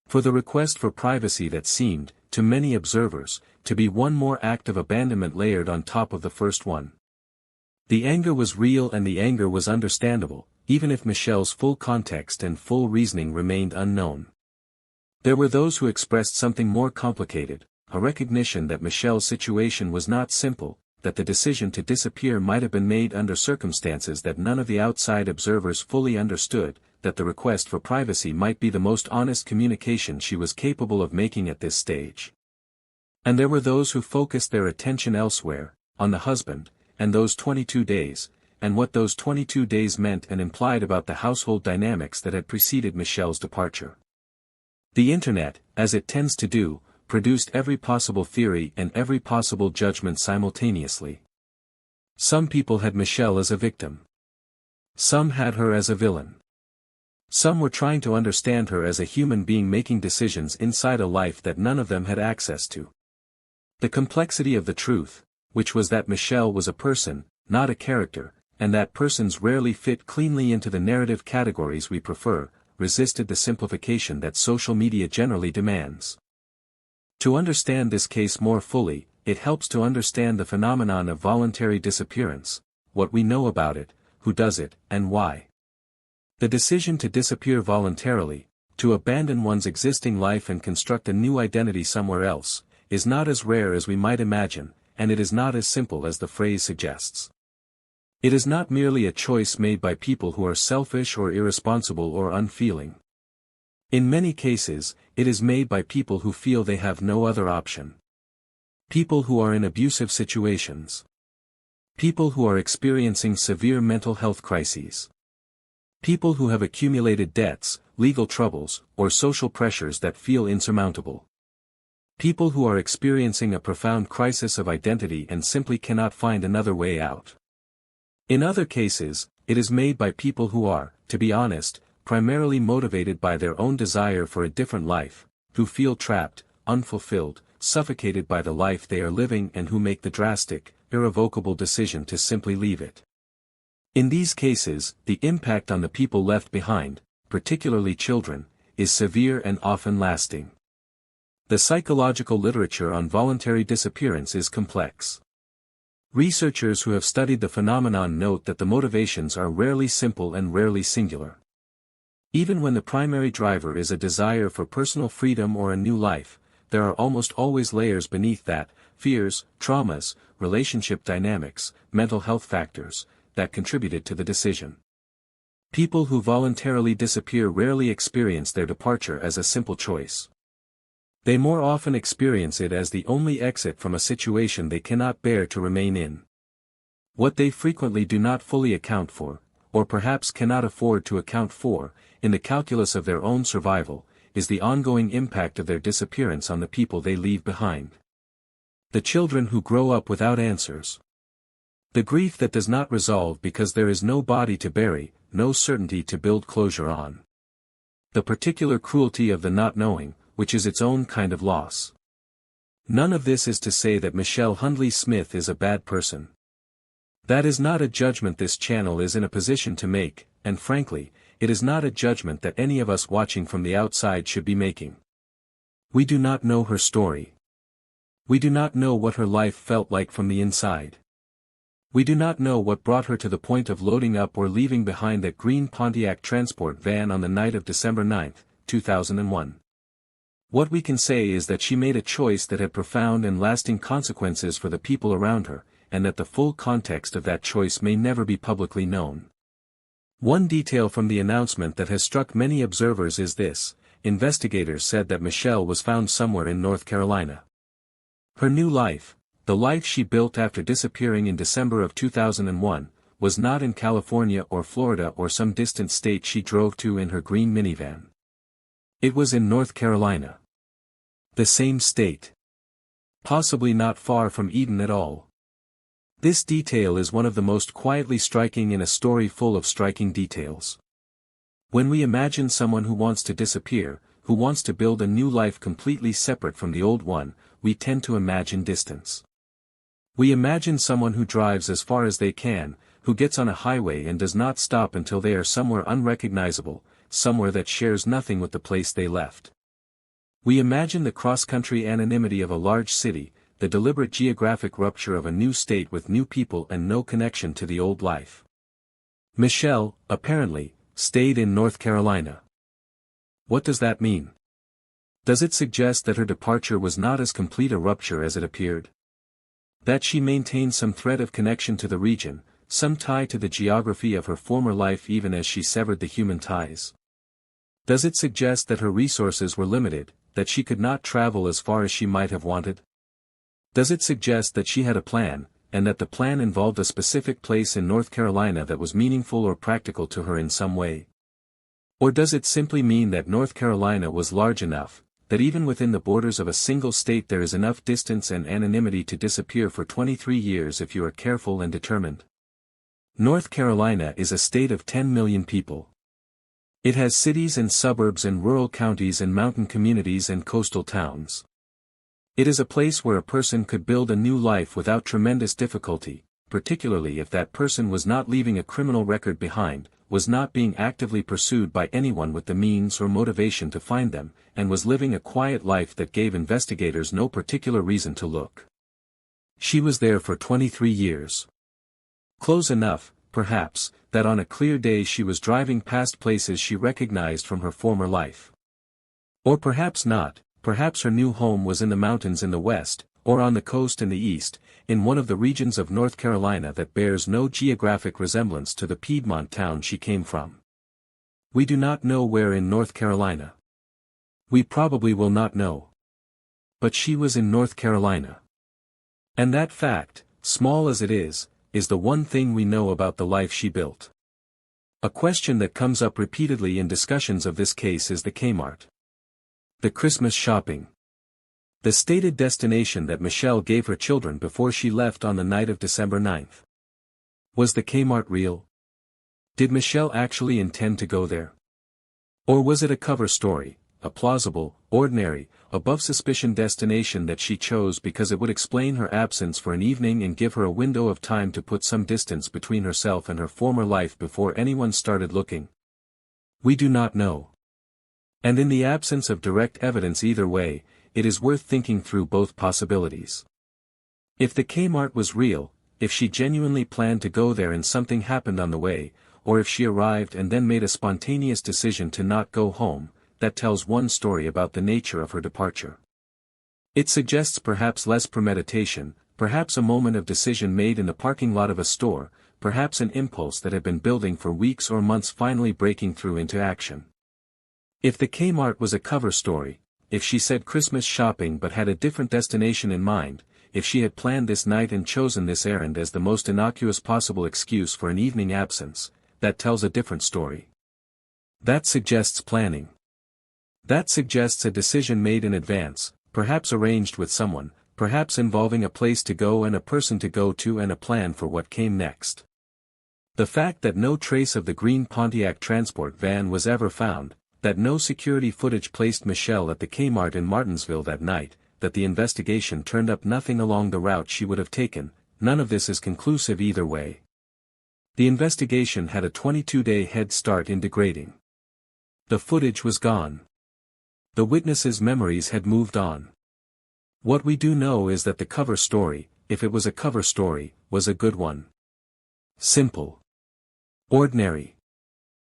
for the request for privacy that seemed, to many observers, to be one more act of abandonment layered on top of the first one. The anger was real and the anger was understandable, even if Michelle's full context and full reasoning remained unknown. There were those who expressed something more complicated, a recognition that Michelle's situation was not simple, that the decision to disappear might have been made under circumstances that none of the outside observers fully understood, that the request for privacy might be the most honest communication she was capable of making at this stage. And there were those who focused their attention elsewhere, on the husband, and those 22 days, and what those 22 days meant and implied about the household dynamics that had preceded Michelle's departure. The internet, as it tends to do, produced every possible theory and every possible judgment simultaneously. Some people had Michelle as a victim. Some had her as a villain. Some were trying to understand her as a human being making decisions inside a life that none of them had access to. The complexity of the truth, which was that Michelle was a person, not a character, and that persons rarely fit cleanly into the narrative categories we prefer, resisted the simplification that social media generally demands. To understand this case more fully, it helps to understand the phenomenon of voluntary disappearance, what we know about it, who does it, and why. The decision to disappear voluntarily, to abandon one's existing life and construct a new identity somewhere else, is not as rare as we might imagine, and it is not as simple as the phrase suggests. It is not merely a choice made by people who are selfish or irresponsible or unfeeling. In many cases, it is made by people who feel they have no other option. People who are in abusive situations. People who are experiencing severe mental health crises. People who have accumulated debts, legal troubles, or social pressures that feel insurmountable. People who are experiencing a profound crisis of identity and simply cannot find another way out. In other cases, it is made by people who are, to be honest, primarily motivated by their own desire for a different life, who feel trapped, unfulfilled, suffocated by the life they are living and who make the drastic, irrevocable decision to simply leave it. In these cases, the impact on the people left behind, particularly children, is severe and often lasting. The psychological literature on voluntary disappearance is complex. Researchers who have studied the phenomenon note that the motivations are rarely simple and rarely singular. Even when the primary driver is a desire for personal freedom or a new life, there are almost always layers beneath that, fears, traumas, relationship dynamics, mental health factors, that contributed to the decision. People who voluntarily disappear rarely experience their departure as a simple choice. They more often experience it as the only exit from a situation they cannot bear to remain in. What they frequently do not fully account for, or perhaps cannot afford to account for, in the calculus of their own survival, is the ongoing impact of their disappearance on the people they leave behind. The children who grow up without answers. The grief that does not resolve because there is no body to bury, no certainty to build closure on. The particular cruelty of the not knowing, which is its own kind of loss. None of this is to say that Michelle Hundley Smith is a bad person. That is not a judgment this channel is in a position to make, and frankly, it is not a judgment that any of us watching from the outside should be making. We do not know her story. We do not know what her life felt like from the inside. We do not know what brought her to the point of loading up or leaving behind that green Pontiac transport van on the night of December 9, 2001. What we can say is that she made a choice that had profound and lasting consequences for the people around her, and that the full context of that choice may never be publicly known. One detail from the announcement that has struck many observers is this: investigators said that Michelle was found somewhere in North Carolina. Her new life, the life she built after disappearing in December of 2001, was not in California or Florida or some distant state she drove to in her green minivan. It was in North Carolina. The same state. Possibly not far from Eden at all. This detail is one of the most quietly striking in a story full of striking details. When we imagine someone who wants to disappear, who wants to build a new life completely separate from the old one, we tend to imagine distance. We imagine someone who drives as far as they can, who gets on a highway and does not stop until they are somewhere unrecognizable, somewhere that shares nothing with the place they left. We imagine the cross-country anonymity of a large city, the deliberate geographic rupture of a new state with new people and no connection to the old life. Michelle, apparently, stayed in North Carolina. What does that mean? Does it suggest that her departure was not as complete a rupture as it appeared? That she maintained some thread of connection to the region, some tie to the geography of her former life even as she severed the human ties? Does it suggest that her resources were limited, that she could not travel as far as she might have wanted? Does it suggest that she had a plan, and that the plan involved a specific place in North Carolina that was meaningful or practical to her in some way? Or does it simply mean that North Carolina was large enough, that even within the borders of a single state there is enough distance and anonymity to disappear for 23 years if you are careful and determined? North Carolina is a state of 10 million people. It has cities and suburbs and rural counties and mountain communities and coastal towns. It is a place where a person could build a new life without tremendous difficulty, particularly if that person was not leaving a criminal record behind, was not being actively pursued by anyone with the means or motivation to find them, and was living a quiet life that gave investigators no particular reason to look. She was there for 23 years. Close enough, perhaps, that on a clear day she was driving past places she recognized from her former life. Or perhaps not, perhaps her new home was in the mountains in the west, or on the coast in the east, in one of the regions of North Carolina that bears no geographic resemblance to the Piedmont town she came from. We do not know where in North Carolina. We probably will not know. But she was in North Carolina. And that fact, small as it is the one thing we know about the life she built. A question that comes up repeatedly in discussions of this case is the Kmart. The Christmas shopping. The stated destination that Michelle gave her children before she left on the night of December 9. Was the Kmart real? Did Michelle actually intend to go there? Or was it a cover story, a plausible, ordinary, above suspicion destination that she chose because it would explain her absence for an evening and give her a window of time to put some distance between herself and her former life before anyone started looking? We do not know. And in the absence of direct evidence either way, it is worth thinking through both possibilities. If the Kmart was real, if she genuinely planned to go there and something happened on the way, or if she arrived and then made a spontaneous decision to not go home, that tells one story about the nature of her departure. It suggests perhaps less premeditation, perhaps a moment of decision made in the parking lot of a store, perhaps an impulse that had been building for weeks or months finally breaking through into action. If the Kmart was a cover story, if she said Christmas shopping but had a different destination in mind, if she had planned this night and chosen this errand as the most innocuous possible excuse for an evening absence, that tells a different story. That suggests planning. That suggests a decision made in advance, perhaps arranged with someone, perhaps involving a place to go and a person to go to and a plan for what came next. The fact that no trace of the green Pontiac transport van was ever found, that no security footage placed Michelle at the Kmart in Martinsville that night, that the investigation turned up nothing along the route she would have taken, none of this is conclusive either way. The investigation had a 22-day head start in degrading. The footage was gone. The witnesses' memories had moved on. What we do know is that the cover story, if it was a cover story, was a good one. Simple. Ordinary.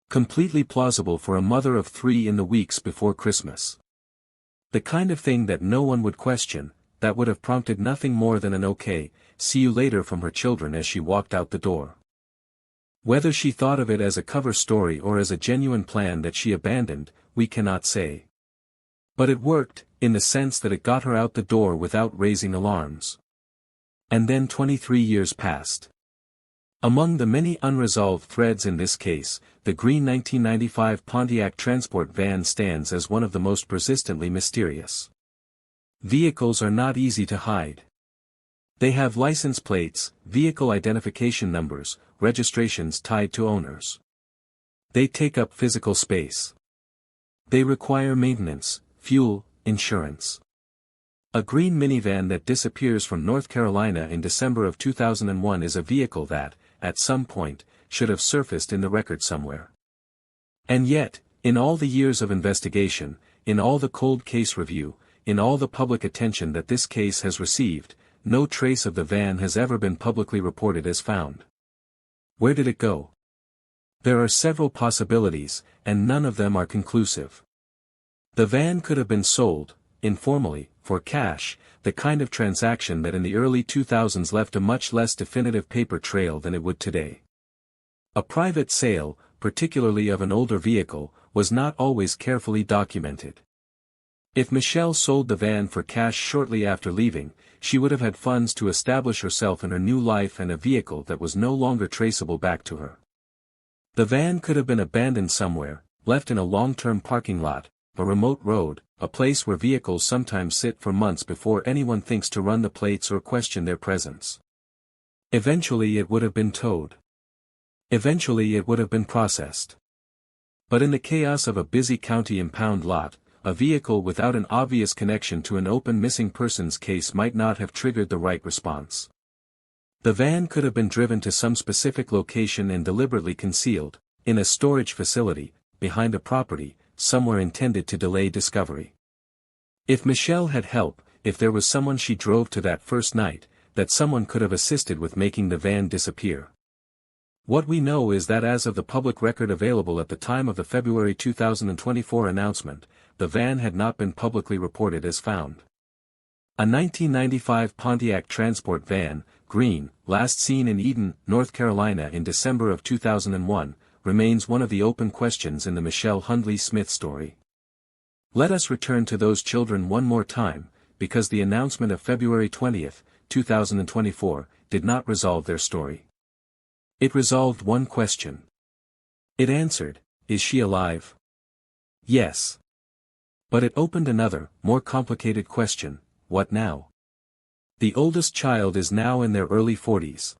Completely plausible for a mother of 3 in the weeks before Christmas. The kind of thing that no one would question, that would have prompted nothing more than an okay, see you later from her children as she walked out the door. Whether she thought of it as a cover story or as a genuine plan that she abandoned, we cannot say. But it worked, in the sense that it got her out the door without raising alarms. And then 23 years passed. Among the many unresolved threads in this case, the green 1995 Pontiac transport van stands as one of the most persistently mysterious. Vehicles are not easy to hide. They have license plates, vehicle identification numbers, registrations tied to owners. They take up physical space. They require maintenance, fuel, insurance. A green minivan that disappears from North Carolina in December of 2001 is a vehicle that, at some point, should have surfaced in the record somewhere. And yet, in all the years of investigation, in all the cold case review, in all the public attention that this case has received, no trace of the van has ever been publicly reported as found. Where did it go? There are several possibilities, and none of them are conclusive. The van could have been sold, informally, for cash, the kind of transaction that in the early 2000s left a much less definitive paper trail than it would today. A private sale, particularly of an older vehicle, was not always carefully documented. If Michelle sold the van for cash shortly after leaving, she would have had funds to establish herself in her new life and a vehicle that was no longer traceable back to her. The van could have been abandoned somewhere, left in a long-term parking lot, a remote road, a place where vehicles sometimes sit for months before anyone thinks to run the plates or question their presence. Eventually it would have been towed. Eventually it would have been processed. But in the chaos of a busy county impound lot, a vehicle without an obvious connection to an open missing persons case might not have triggered the right response. The van could have been driven to some specific location and deliberately concealed, in a storage facility, behind a property, somewhere intended to delay discovery. If Michelle had help, if there was someone she drove to that first night, that someone could have assisted with making the van disappear. What we know is that as of the public record available at the time of the February 2024 announcement, the van had not been publicly reported as found. A 1995 Pontiac transport van, green, last seen in Eden, North Carolina in December of 2001, remains one of the open questions in the Michelle Hundley Smith story. Let us return to those children one more time, because the announcement of February 20, 2024, did not resolve their story. It resolved one question. It answered, is she alive? Yes. But it opened another, more complicated question, what now? The oldest child is now in their early 40s.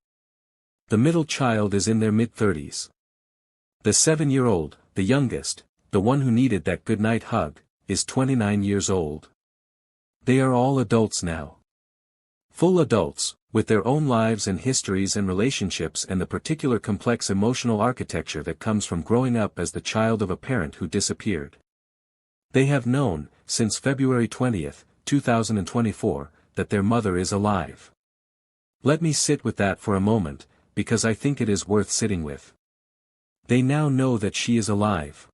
The middle child is in their mid-30s. The 7-year-old, the youngest, the one who needed that goodnight hug, is 29 years old. They are all adults now. Full adults, with their own lives and histories and relationships and the particular complex emotional architecture that comes from growing up as the child of a parent who disappeared. They have known, since February 20, 2024, that their mother is alive. Let me sit with that for a moment, because I think it is worth sitting with. They now know that she is alive.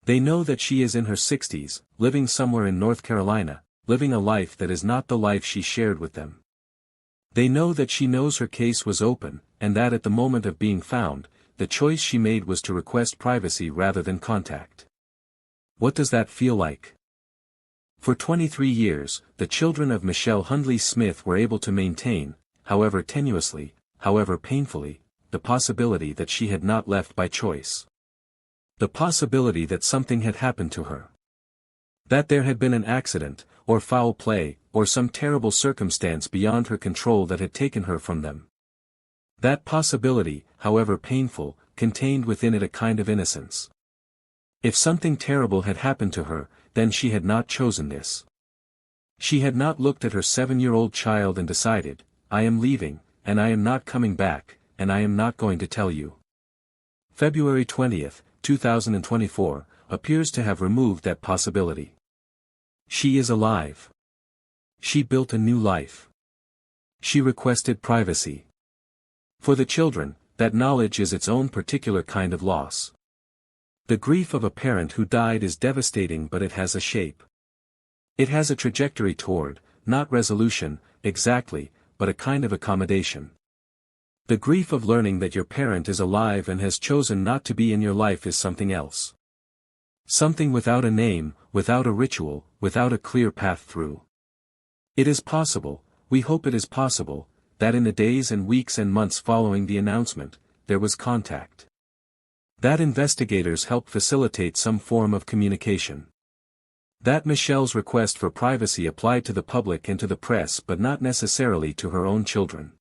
They know that she is in her 60s, living somewhere in North Carolina, living a life that is not the life she shared with them. They know that she knows her case was open, and that at the moment of being found, the choice she made was to request privacy rather than contact. What does that feel like? For 23 years, the children of Michelle Hundley Smith were able to maintain, however tenuously, however painfully, the possibility that she had not left by choice. The possibility that something had happened to her. That there had been an accident, or foul play, or some terrible circumstance beyond her control that had taken her from them. That possibility, however painful, contained within it a kind of innocence. If something terrible had happened to her, then she had not chosen this. She had not looked at her 7-year-old child and decided, I am leaving, and I am not coming back, and I am not going to tell you. February 20th, 2024, appears to have removed that possibility. She is alive. She built a new life. She requested privacy. For the children, that knowledge is its own particular kind of loss. The grief of a parent who died is devastating, but it has a shape. It has a trajectory toward, not resolution, exactly, but a kind of accommodation. The grief of learning that your parent is alive and has chosen not to be in your life is something else. Something without a name, without a ritual, without a clear path through. It is possible, we hope it is possible, that in the days and weeks and months following the announcement, there was contact. That investigators helped facilitate some form of communication. That Michelle's request for privacy applied to the public and to the press but not necessarily to her own children.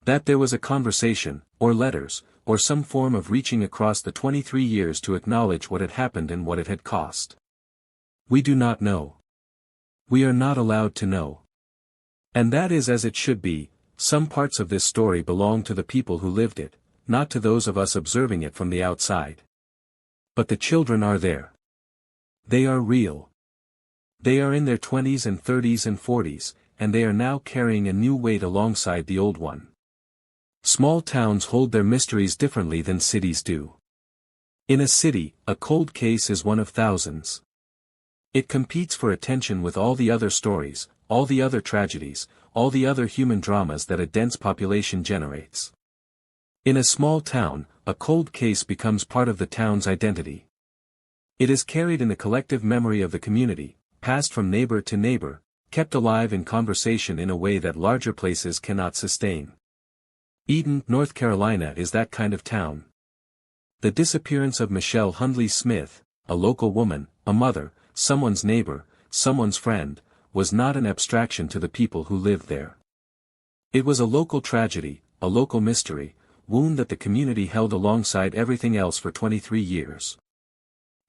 That there was a conversation, or letters, or some form of reaching across the 23 years to acknowledge what had happened and what it had cost. We do not know. We are not allowed to know. And that is as it should be. Some parts of this story belong to the people who lived it, not to those of us observing it from the outside. But the children are there. They are real. They are in their 20s and 30s and 40s, and they are now carrying a new weight alongside the old one. Small towns hold their mysteries differently than cities do. In a city, a cold case is one of thousands. It competes for attention with all the other stories, all the other tragedies, all the other human dramas that a dense population generates. In a small town, a cold case becomes part of the town's identity. It is carried in the collective memory of the community, passed from neighbor to neighbor, kept alive in conversation in a way that larger places cannot sustain. Eden, North Carolina is that kind of town. The disappearance of Michelle Hundley Smith, a local woman, a mother, someone's neighbor, someone's friend, was not an abstraction to the people who lived there. It was a local tragedy, a local mystery, wound that the community held alongside everything else for 23 years.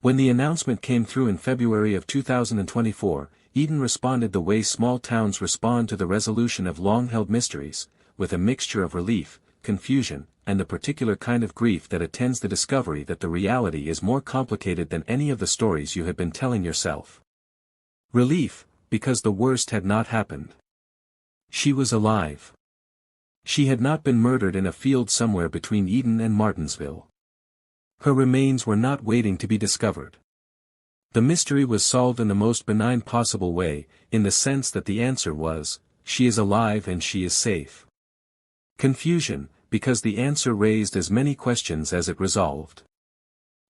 When the announcement came through in February of 2024, Eden responded the way small towns respond to the resolution of long-held mysteries, with a mixture of relief, confusion, and the particular kind of grief that attends the discovery that the reality is more complicated than any of the stories you had been telling yourself. Relief, because the worst had not happened. She was alive. She had not been murdered in a field somewhere between Eden and Martinsville. Her remains were not waiting to be discovered. The mystery was solved in the most benign possible way, in the sense that the answer was, she is alive and she is safe. Confusion, because the answer raised as many questions as it resolved.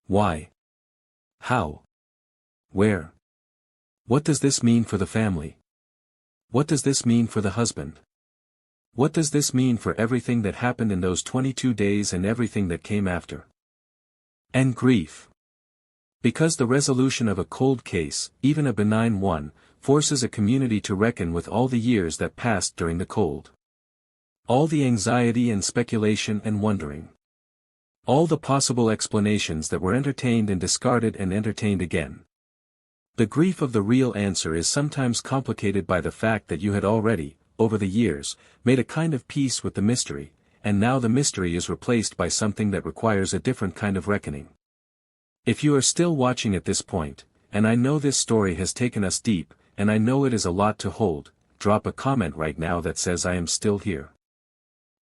Why? How? Where? What does this mean for the family? What does this mean for the husband? What does this mean for everything that happened in those 22 days and everything that came after? And grief. Because the resolution of a cold case, even a benign one, forces a community to reckon with all the years that passed during the cold. All the anxiety and speculation and wondering. All the possible explanations that were entertained and discarded and entertained again. The grief of the real answer is sometimes complicated by the fact that you had already, over the years, made a kind of peace with the mystery, and now the mystery is replaced by something that requires a different kind of reckoning. If you are still watching at this point, and I know this story has taken us deep, and I know it is a lot to hold, drop a comment right now that says I am still here.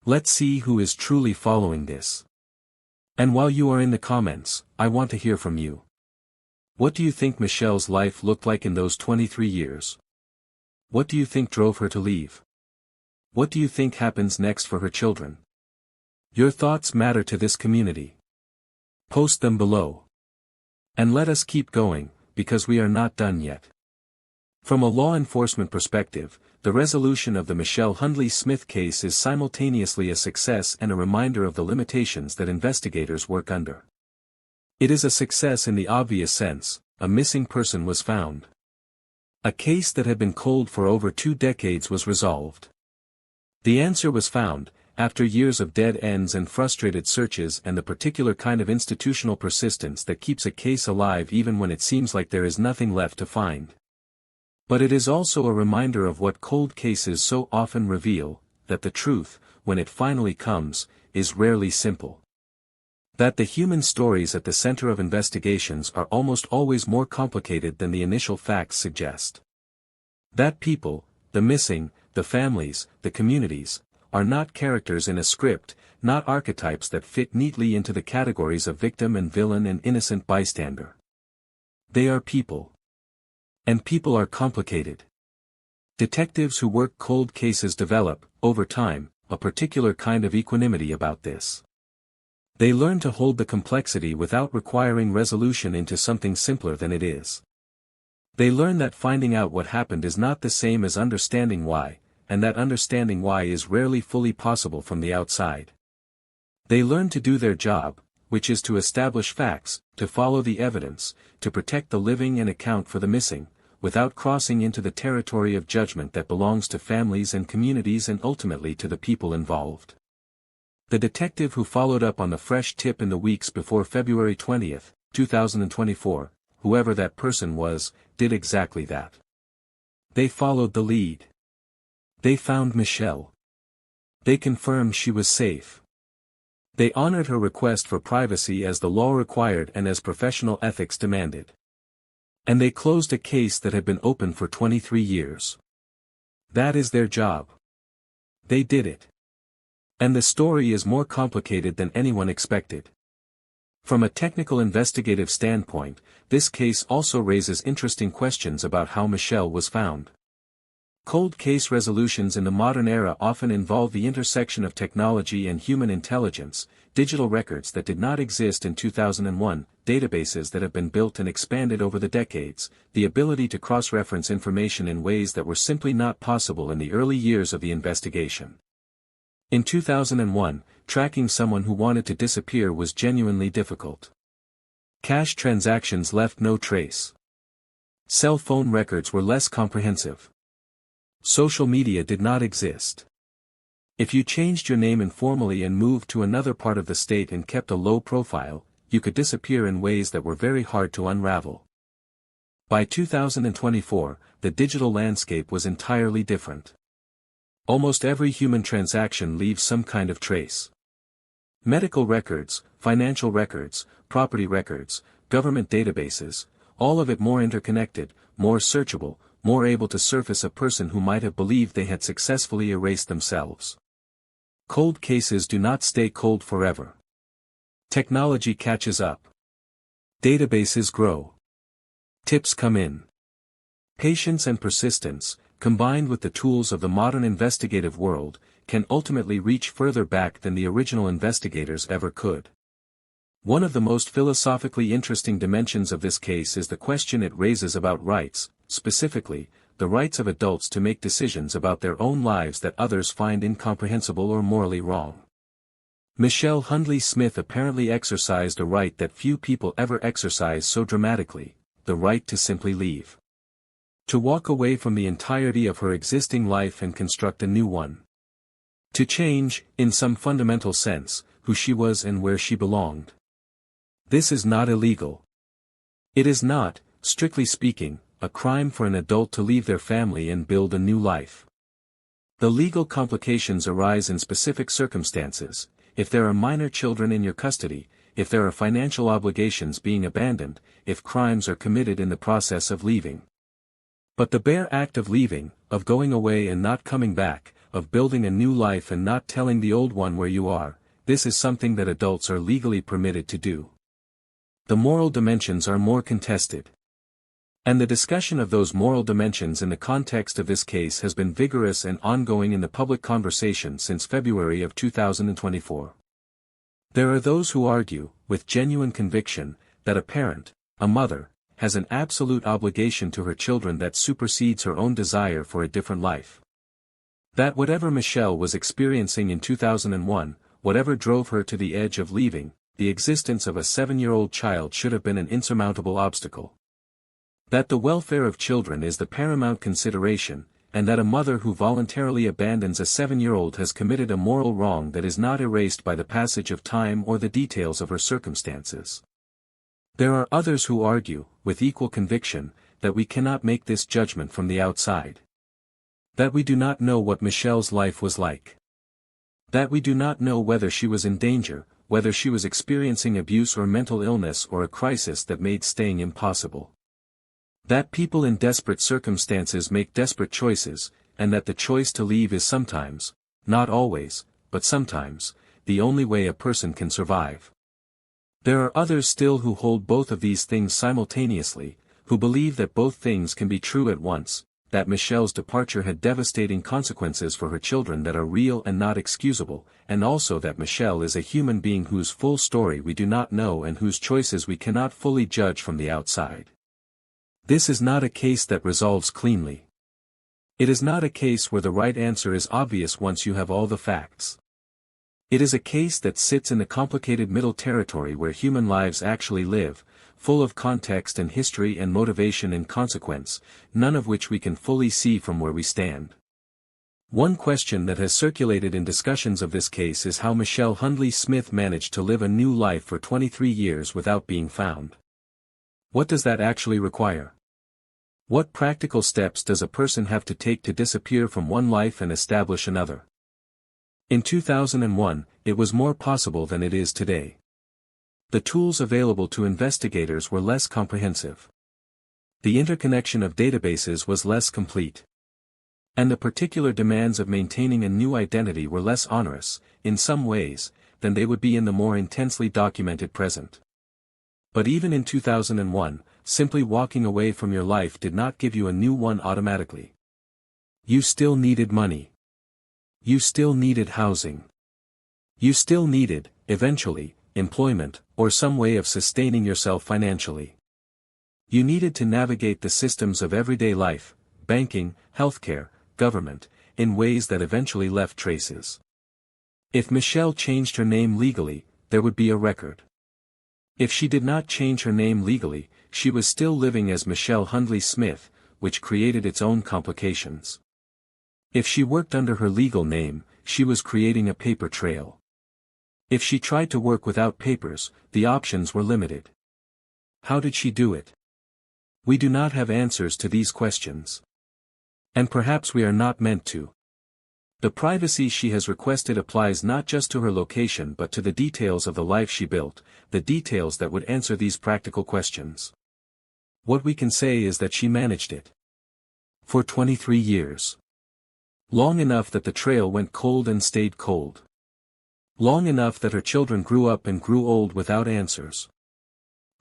Let's see who is truly following this. And while you are in the comments, I want to hear from you. What do you think Michelle's life looked like in those 23 years? What do you think drove her to leave? What do you think happens next for her children? Your thoughts matter to this community. Post them below. And let us keep going, because we are not done yet. From a law enforcement perspective, the resolution of the Michelle Hundley Smith case is simultaneously a success and a reminder of the limitations that investigators work under. It is a success in the obvious sense: a missing person was found. A case that had been cold for over 2 decades was resolved. The answer was found, after years of dead ends and frustrated searches and the particular kind of institutional persistence that keeps a case alive even when it seems like there is nothing left to find. But it is also a reminder of what cold cases so often reveal, that the truth, when it finally comes, is rarely simple. That the human stories at the center of investigations are almost always more complicated than the initial facts suggest. That people, the missing, the families, the communities, are not characters in a script, not archetypes that fit neatly into the categories of victim and villain and innocent bystander. They are people. And people are complicated. Detectives who work cold cases develop, over time, a particular kind of equanimity about this. They learn to hold the complexity without requiring resolution into something simpler than it is. They learn that finding out what happened is not the same as understanding why, and that understanding why is rarely fully possible from the outside. They learn to do their job, which is to establish facts, to follow the evidence, to protect the living and account for the missing, without crossing into the territory of judgment that belongs to families and communities and ultimately to the people involved. The detective who followed up on the fresh tip in the weeks before February 20, 2024, whoever that person was, did exactly that. They followed the lead. They found Michelle. They confirmed she was safe. They honored her request for privacy as the law required and as professional ethics demanded. And they closed a case that had been open for 23 years. That is their job. They did it. And the story is more complicated than anyone expected. From a technical investigative standpoint, this case also raises interesting questions about how Michelle was found. Cold case resolutions in the modern era often involve the intersection of technology and human intelligence, digital records that did not exist in 2001, databases that have been built and expanded over the decades, the ability to cross-reference information in ways that were simply not possible in the early years of the investigation. In 2001, tracking someone who wanted to disappear was genuinely difficult. Cash transactions left no trace. Cell phone records were less comprehensive. Social media did not exist. If you changed your name informally and moved to another part of the state and kept a low profile, you could disappear in ways that were very hard to unravel. By 2024, the digital landscape was entirely different. Almost every human transaction leaves some kind of trace. Medical records, financial records, property records, government databases, all of it more interconnected, more searchable, more able to surface a person who might have believed they had successfully erased themselves. Cold cases do not stay cold forever. Technology catches up. Databases grow. Tips come in. Patience and persistence, combined with the tools of the modern investigative world, can ultimately reach further back than the original investigators ever could. One of the most philosophically interesting dimensions of this case is the question it raises about rights, specifically, the rights of adults to make decisions about their own lives that others find incomprehensible or morally wrong. Michelle Hundley Smith apparently exercised a right that few people ever exercise so dramatically, the right to simply leave. To walk away from the entirety of her existing life and construct a new one. To change, in some fundamental sense, who she was and where she belonged. This is not illegal. It is not, strictly speaking, a crime for an adult to leave their family and build a new life. The legal complications arise in specific circumstances, if there are minor children in your custody, if there are financial obligations being abandoned, if crimes are committed in the process of leaving. But the bare act of leaving, of going away and not coming back, of building a new life and not telling the old one where you are, this is something that adults are legally permitted to do. The moral dimensions are more contested. And the discussion of those moral dimensions in the context of this case has been vigorous and ongoing in the public conversation since February of 2024. There are those who argue, with genuine conviction, that a parent, a mother, has an absolute obligation to her children that supersedes her own desire for a different life. That whatever Michelle was experiencing in 2001, whatever drove her to the edge of leaving, the existence of a 7-year-old child should have been an insurmountable obstacle. That the welfare of children is the paramount consideration, and that a mother who voluntarily abandons a 7-year-old has committed a moral wrong that is not erased by the passage of time or the details of her circumstances. There are others who argue, with equal conviction, that we cannot make this judgment from the outside. That we do not know what Michelle's life was like. That we do not know whether she was in danger, whether she was experiencing abuse or mental illness or a crisis that made staying impossible. That people in desperate circumstances make desperate choices, and that the choice to leave is sometimes, not always, but sometimes, the only way a person can survive. There are others still who hold both of these things simultaneously, who believe that both things can be true at once, that Michelle's departure had devastating consequences for her children that are real and not excusable, and also that Michelle is a human being whose full story we do not know and whose choices we cannot fully judge from the outside. This is not a case that resolves cleanly. It is not a case where the right answer is obvious once you have all the facts. It is a case that sits in the complicated middle territory where human lives actually live, full of context and history and motivation and consequence, none of which we can fully see from where we stand. One question that has circulated in discussions of this case is how Michelle Hundley Smith managed to live a new life for 23 years without being found. What does that actually require? What practical steps does a person have to take to disappear from one life and establish another? In 2001, it was more possible than it is today. The tools available to investigators were less comprehensive. The interconnection of databases was less complete. And the particular demands of maintaining a new identity were less onerous, in some ways, than they would be in the more intensely documented present. But even in 2001, simply walking away from your life did not give you a new one automatically. You still needed money. You still needed housing. You still needed, eventually, employment, or some way of sustaining yourself financially. You needed to navigate the systems of everyday life, banking, healthcare, government, in ways that eventually left traces. If Michelle changed her name legally, there would be a record. If she did not change her name legally, she was still living as Michelle Hundley Smith, which created its own complications. If she worked under her legal name, she was creating a paper trail. If she tried to work without papers, the options were limited. How did she do it? We do not have answers to these questions. And perhaps we are not meant to. The privacy she has requested applies not just to her location but to the details of the life she built, the details that would answer these practical questions. What we can say is that she managed it. For 23 years. Long enough that the trail went cold and stayed cold. Long enough that her children grew up and grew old without answers.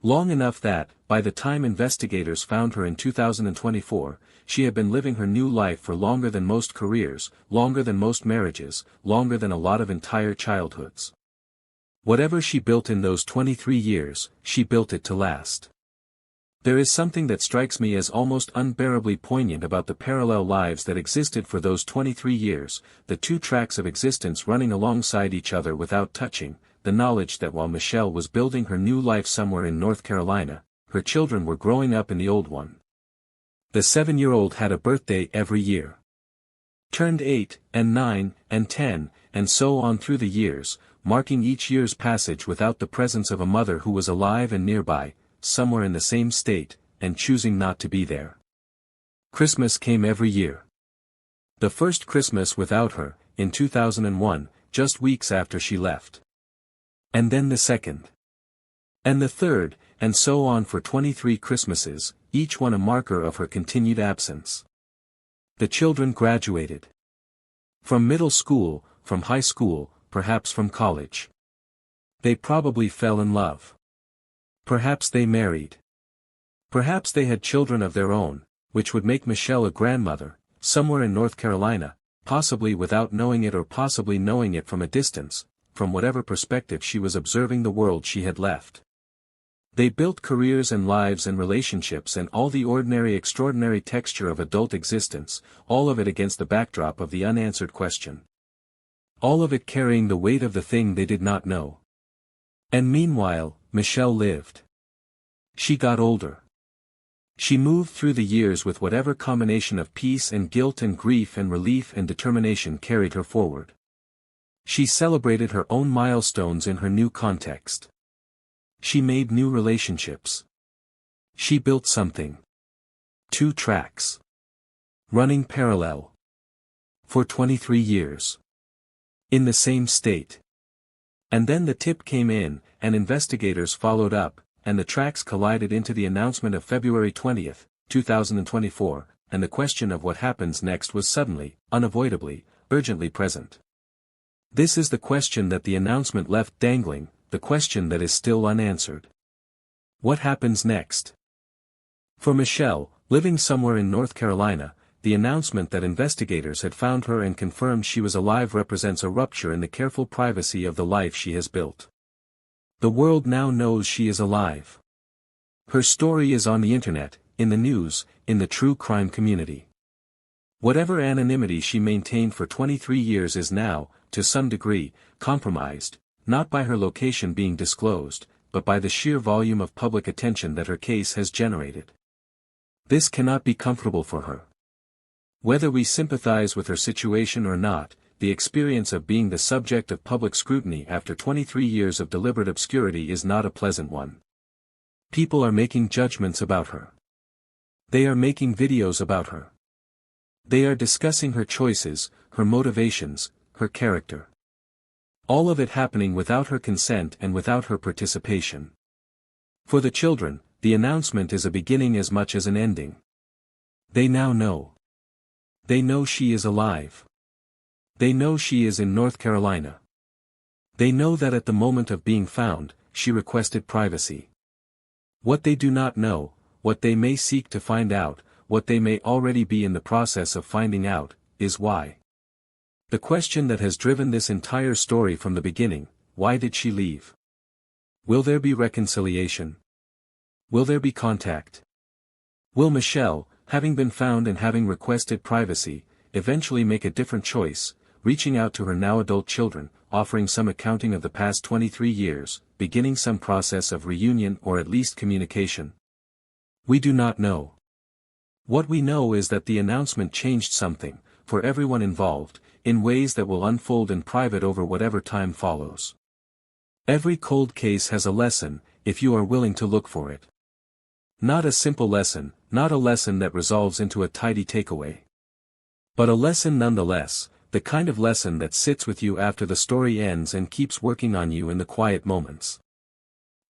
Long enough that, by the time investigators found her in 2024, she had been living her new life for longer than most careers, longer than most marriages, longer than a lot of entire childhoods. Whatever she built in those 23 years, she built it to last. There is something that strikes me as almost unbearably poignant about the parallel lives that existed for those 23 years, the two tracks of existence running alongside each other without touching, the knowledge that while Michelle was building her new life somewhere in North Carolina, her children were growing up in the old one. The 7-year-old had a birthday every year. Turned 8, and 9, and 10, and so on through the years, marking each year's passage without the presence of a mother who was alive and nearby, somewhere in the same state, and choosing not to be there. Christmas came every year. The first Christmas without her, in 2001, just weeks after she left. And then the second. And the third, and so on for 23 Christmases, each one a marker of her continued absence. The children graduated. From middle school, from high school, perhaps from college. They probably fell in love. Perhaps they married. Perhaps they had children of their own, which would make Michelle a grandmother, somewhere in North Carolina, possibly without knowing it or possibly knowing it from a distance, from whatever perspective she was observing the world she had left. They built careers and lives and relationships and all the ordinary extraordinary texture of adult existence, all of it against the backdrop of the unanswered question. All of it carrying the weight of the thing they did not know. And meanwhile, Michelle lived. She got older. She moved through the years with whatever combination of peace and guilt and grief and relief and determination carried her forward. She celebrated her own milestones in her new context. She made new relationships. She built something. 2 tracks. Running parallel. For 23 years. In the same state. And then the tip came in, and investigators followed up, and the tracks collided into the announcement of February 20, 2024, and the question of what happens next was suddenly, unavoidably, urgently present. This is the question that the announcement left dangling, the question that is still unanswered. What happens next? For Michelle, living somewhere in North Carolina, the announcement that investigators had found her and confirmed she was alive represents a rupture in the careful privacy of the life she has built. The world now knows she is alive. Her story is on the internet, in the news, in the true crime community. Whatever anonymity she maintained for 23 years is now, to some degree, compromised, not by her location being disclosed, but by the sheer volume of public attention that her case has generated. This cannot be comfortable for her. Whether we sympathize with her situation or not, the experience of being the subject of public scrutiny after 23 years of deliberate obscurity is not a pleasant one. People are making judgments about her. They are making videos about her. They are discussing her choices, her motivations, her character. All of it happening without her consent and without her participation. For the children, the announcement is a beginning as much as an ending. They now know. They know she is alive. They know she is in North Carolina. They know that at the moment of being found, she requested privacy. What they do not know, what they may seek to find out, what they may already be in the process of finding out, is why. The question that has driven this entire story from the beginning: why did she leave? Will there be reconciliation? Will there be contact? Will Michelle, having been found and having requested privacy, eventually make a different choice, reaching out to her now adult children, offering some accounting of the past 23 years, beginning some process of reunion or at least communication? We do not know. What we know is that the announcement changed something, for everyone involved, in ways that will unfold in private over whatever time follows. Every cold case has a lesson, if you are willing to look for it. Not a simple lesson, not a lesson that resolves into a tidy takeaway. But a lesson nonetheless, the kind of lesson that sits with you after the story ends and keeps working on you in the quiet moments.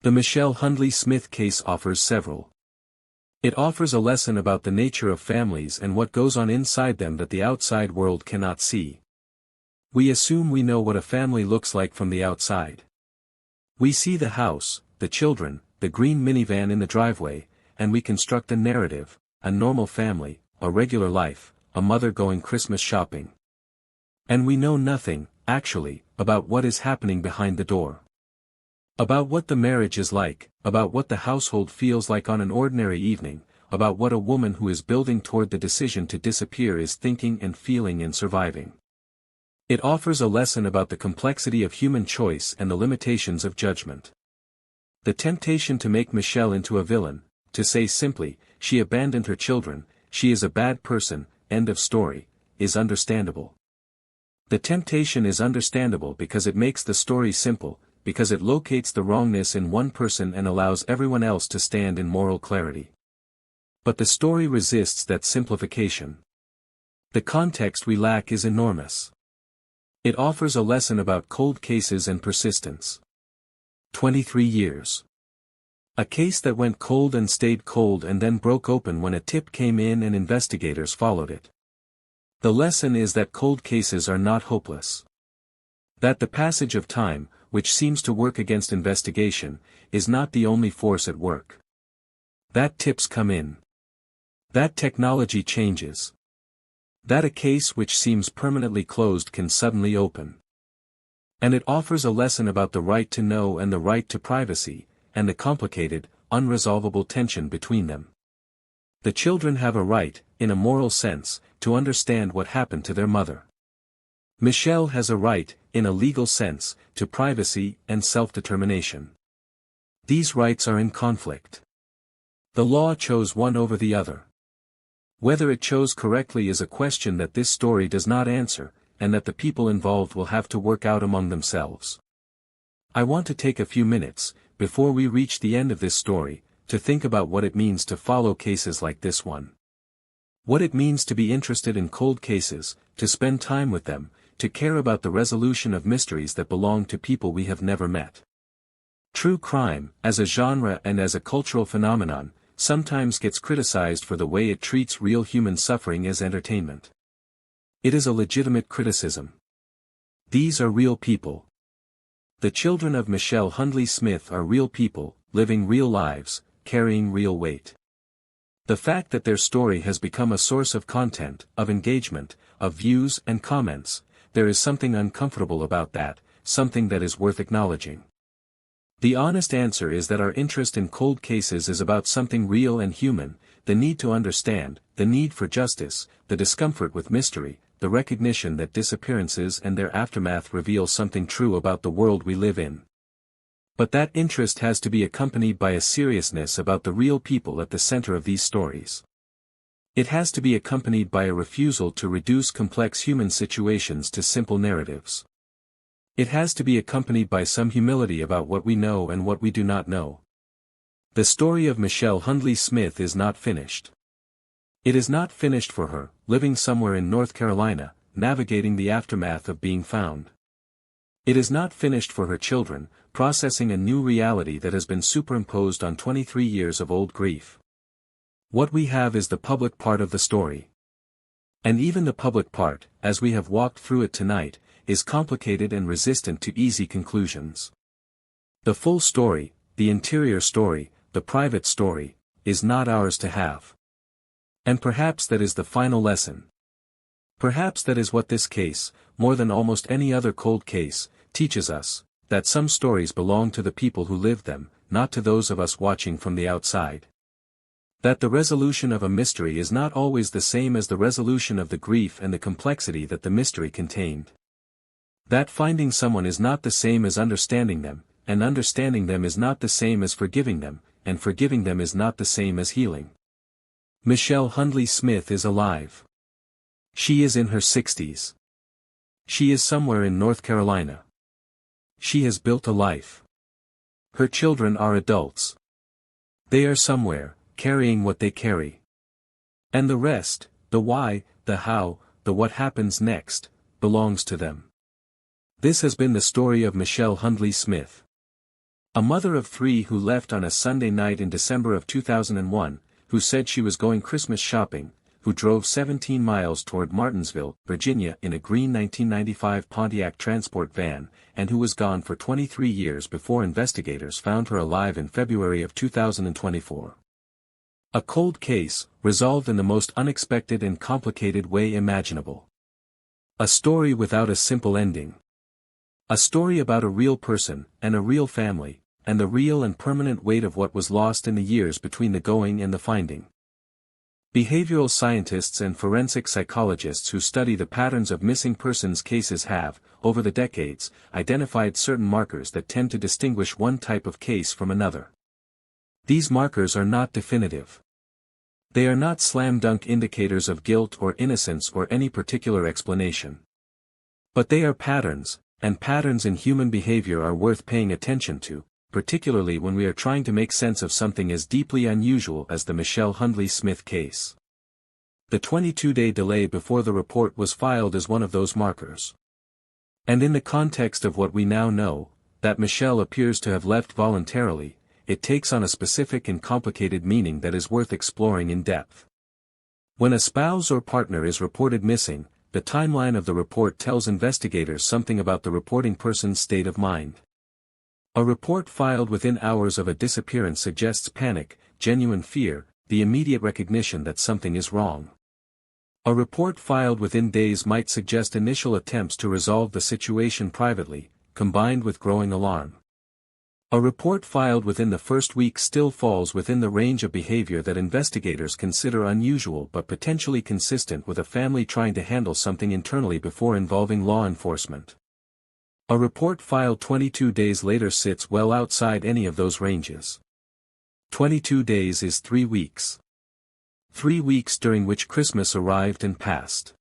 The Michelle Hundley Smith case offers several. It offers a lesson about the nature of families and what goes on inside them that the outside world cannot see. We assume we know what a family looks like from the outside. We see the house, the children, the green minivan in the driveway, and we construct a narrative, a normal family, a regular life, a mother going Christmas shopping. And we know nothing, actually, about what is happening behind the door. About what the marriage is like, about what the household feels like on an ordinary evening, about what a woman who is building toward the decision to disappear is thinking and feeling and surviving. It offers a lesson about the complexity of human choice and the limitations of judgment. The temptation to make Michelle into a villain, to say simply, she abandoned her children, she is a bad person, end of story, is understandable. The temptation is understandable because it makes the story simple, because it locates the wrongness in one person and allows everyone else to stand in moral clarity. But the story resists that simplification. The context we lack is enormous. It offers a lesson about cold cases and persistence. 23 years. A case that went cold and stayed cold and then broke open when a tip came in and investigators followed it. The lesson is that cold cases are not hopeless. That the passage of time, which seems to work against investigation, is not the only force at work. That tips come in. That technology changes. That a case which seems permanently closed can suddenly open. And it offers a lesson about the right to know and the right to privacy, and the complicated, unresolvable tension between them. The children have a right, in a moral sense, to understand what happened to their mother. Michelle has a right, in a legal sense, to privacy and self-determination. These rights are in conflict. The law chose one over the other. Whether it chose correctly is a question that this story does not answer, and that the people involved will have to work out among themselves. I want to take a few minutes, before we reach the end of this story, to think about what it means to follow cases like this one. What it means to be interested in cold cases, to spend time with them, to care about the resolution of mysteries that belong to people we have never met. True crime, as a genre and as a cultural phenomenon, sometimes gets criticized for the way it treats real human suffering as entertainment. It is a legitimate criticism. These are real people. The children of Michelle Hundley Smith are real people, living real lives, carrying real weight. The fact that their story has become a source of content, of engagement, of views and comments, there is something uncomfortable about that, something that is worth acknowledging. The honest answer is that our interest in cold cases is about something real and human, the need to understand, the need for justice, the discomfort with mystery, the recognition that disappearances and their aftermath reveal something true about the world we live in. But that interest has to be accompanied by a seriousness about the real people at the center of these stories. It has to be accompanied by a refusal to reduce complex human situations to simple narratives. It has to be accompanied by some humility about what we know and what we do not know. The story of Michelle Hundley Smith is not finished. It is not finished for her, living somewhere in North Carolina, navigating the aftermath of being found. It is not finished for her children, processing a new reality that has been superimposed on 23 years of old grief. What we have is the public part of the story. And even the public part, as we have walked through it tonight, is complicated and resistant to easy conclusions. The full story, the interior story, the private story, is not ours to have. And perhaps that is the final lesson. Perhaps that is what this case, more than almost any other cold case, teaches us, that some stories belong to the people who lived them, not to those of us watching from the outside. That the resolution of a mystery is not always the same as the resolution of the grief and the complexity that the mystery contained. That finding someone is not the same as understanding them, and understanding them is not the same as forgiving them, and forgiving them is not the same as healing. Michelle Hundley Smith is alive. She is in her 60s. She is somewhere in North Carolina. She has built a life. Her children are adults. They are somewhere, carrying what they carry. And the rest, the why, the how, the what happens next, belongs to them. This has been the story of Michelle Hundley Smith. A mother of 3 who left on a Sunday night in December of 2001, who said she was going Christmas shopping, who drove 17 miles toward Martinsville, Virginia in a green 1995 Pontiac transport van, and who was gone for 23 years before investigators found her alive in February of 2024. A cold case, resolved in the most unexpected and complicated way imaginable. A story without a simple ending. A story about a real person, and a real family, and the real and permanent weight of what was lost in the years between the going and the finding. Behavioral scientists and forensic psychologists who study the patterns of missing persons cases have, over the decades, identified certain markers that tend to distinguish one type of case from another. These markers are not definitive. They are not slam-dunk indicators of guilt or innocence or any particular explanation. But they are patterns, and patterns in human behavior are worth paying attention to, particularly when we are trying to make sense of something as deeply unusual as the Michelle Hundley Smith case. The 22-day delay before the report was filed is one of those markers. And in the context of what we now know, that Michelle appears to have left voluntarily, it takes on a specific and complicated meaning that is worth exploring in depth. When a spouse or partner is reported missing, the timeline of the report tells investigators something about the reporting person's state of mind. A report filed within hours of a disappearance suggests panic, genuine fear, the immediate recognition that something is wrong. A report filed within days might suggest initial attempts to resolve the situation privately, combined with growing alarm. A report filed within the first week still falls within the range of behavior that investigators consider unusual but potentially consistent with a family trying to handle something internally before involving law enforcement. A report filed 22 days later sits well outside any of those ranges. 22 days is 3 weeks. 3 weeks during which Christmas arrived and passed.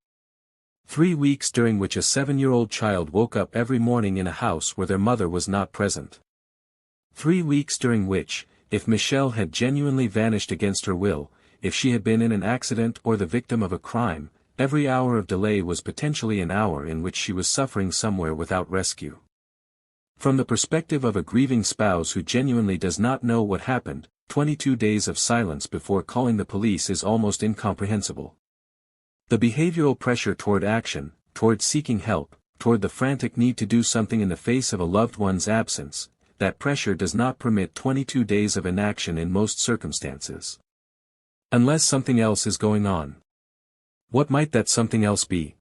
3 weeks during which a 7-year-old child woke up every morning in a house where their mother was not present. 3 weeks during which, if Michelle had genuinely vanished against her will, if she had been in an accident or the victim of a crime, every hour of delay was potentially an hour in which she was suffering somewhere without rescue. From the perspective of a grieving spouse who genuinely does not know what happened, 22 days of silence before calling the police is almost incomprehensible. The behavioral pressure toward action, toward seeking help, toward the frantic need to do something in the face of a loved one's absence, that pressure does not permit 22 days of inaction in most circumstances. Unless something else is going on. What might that something else be?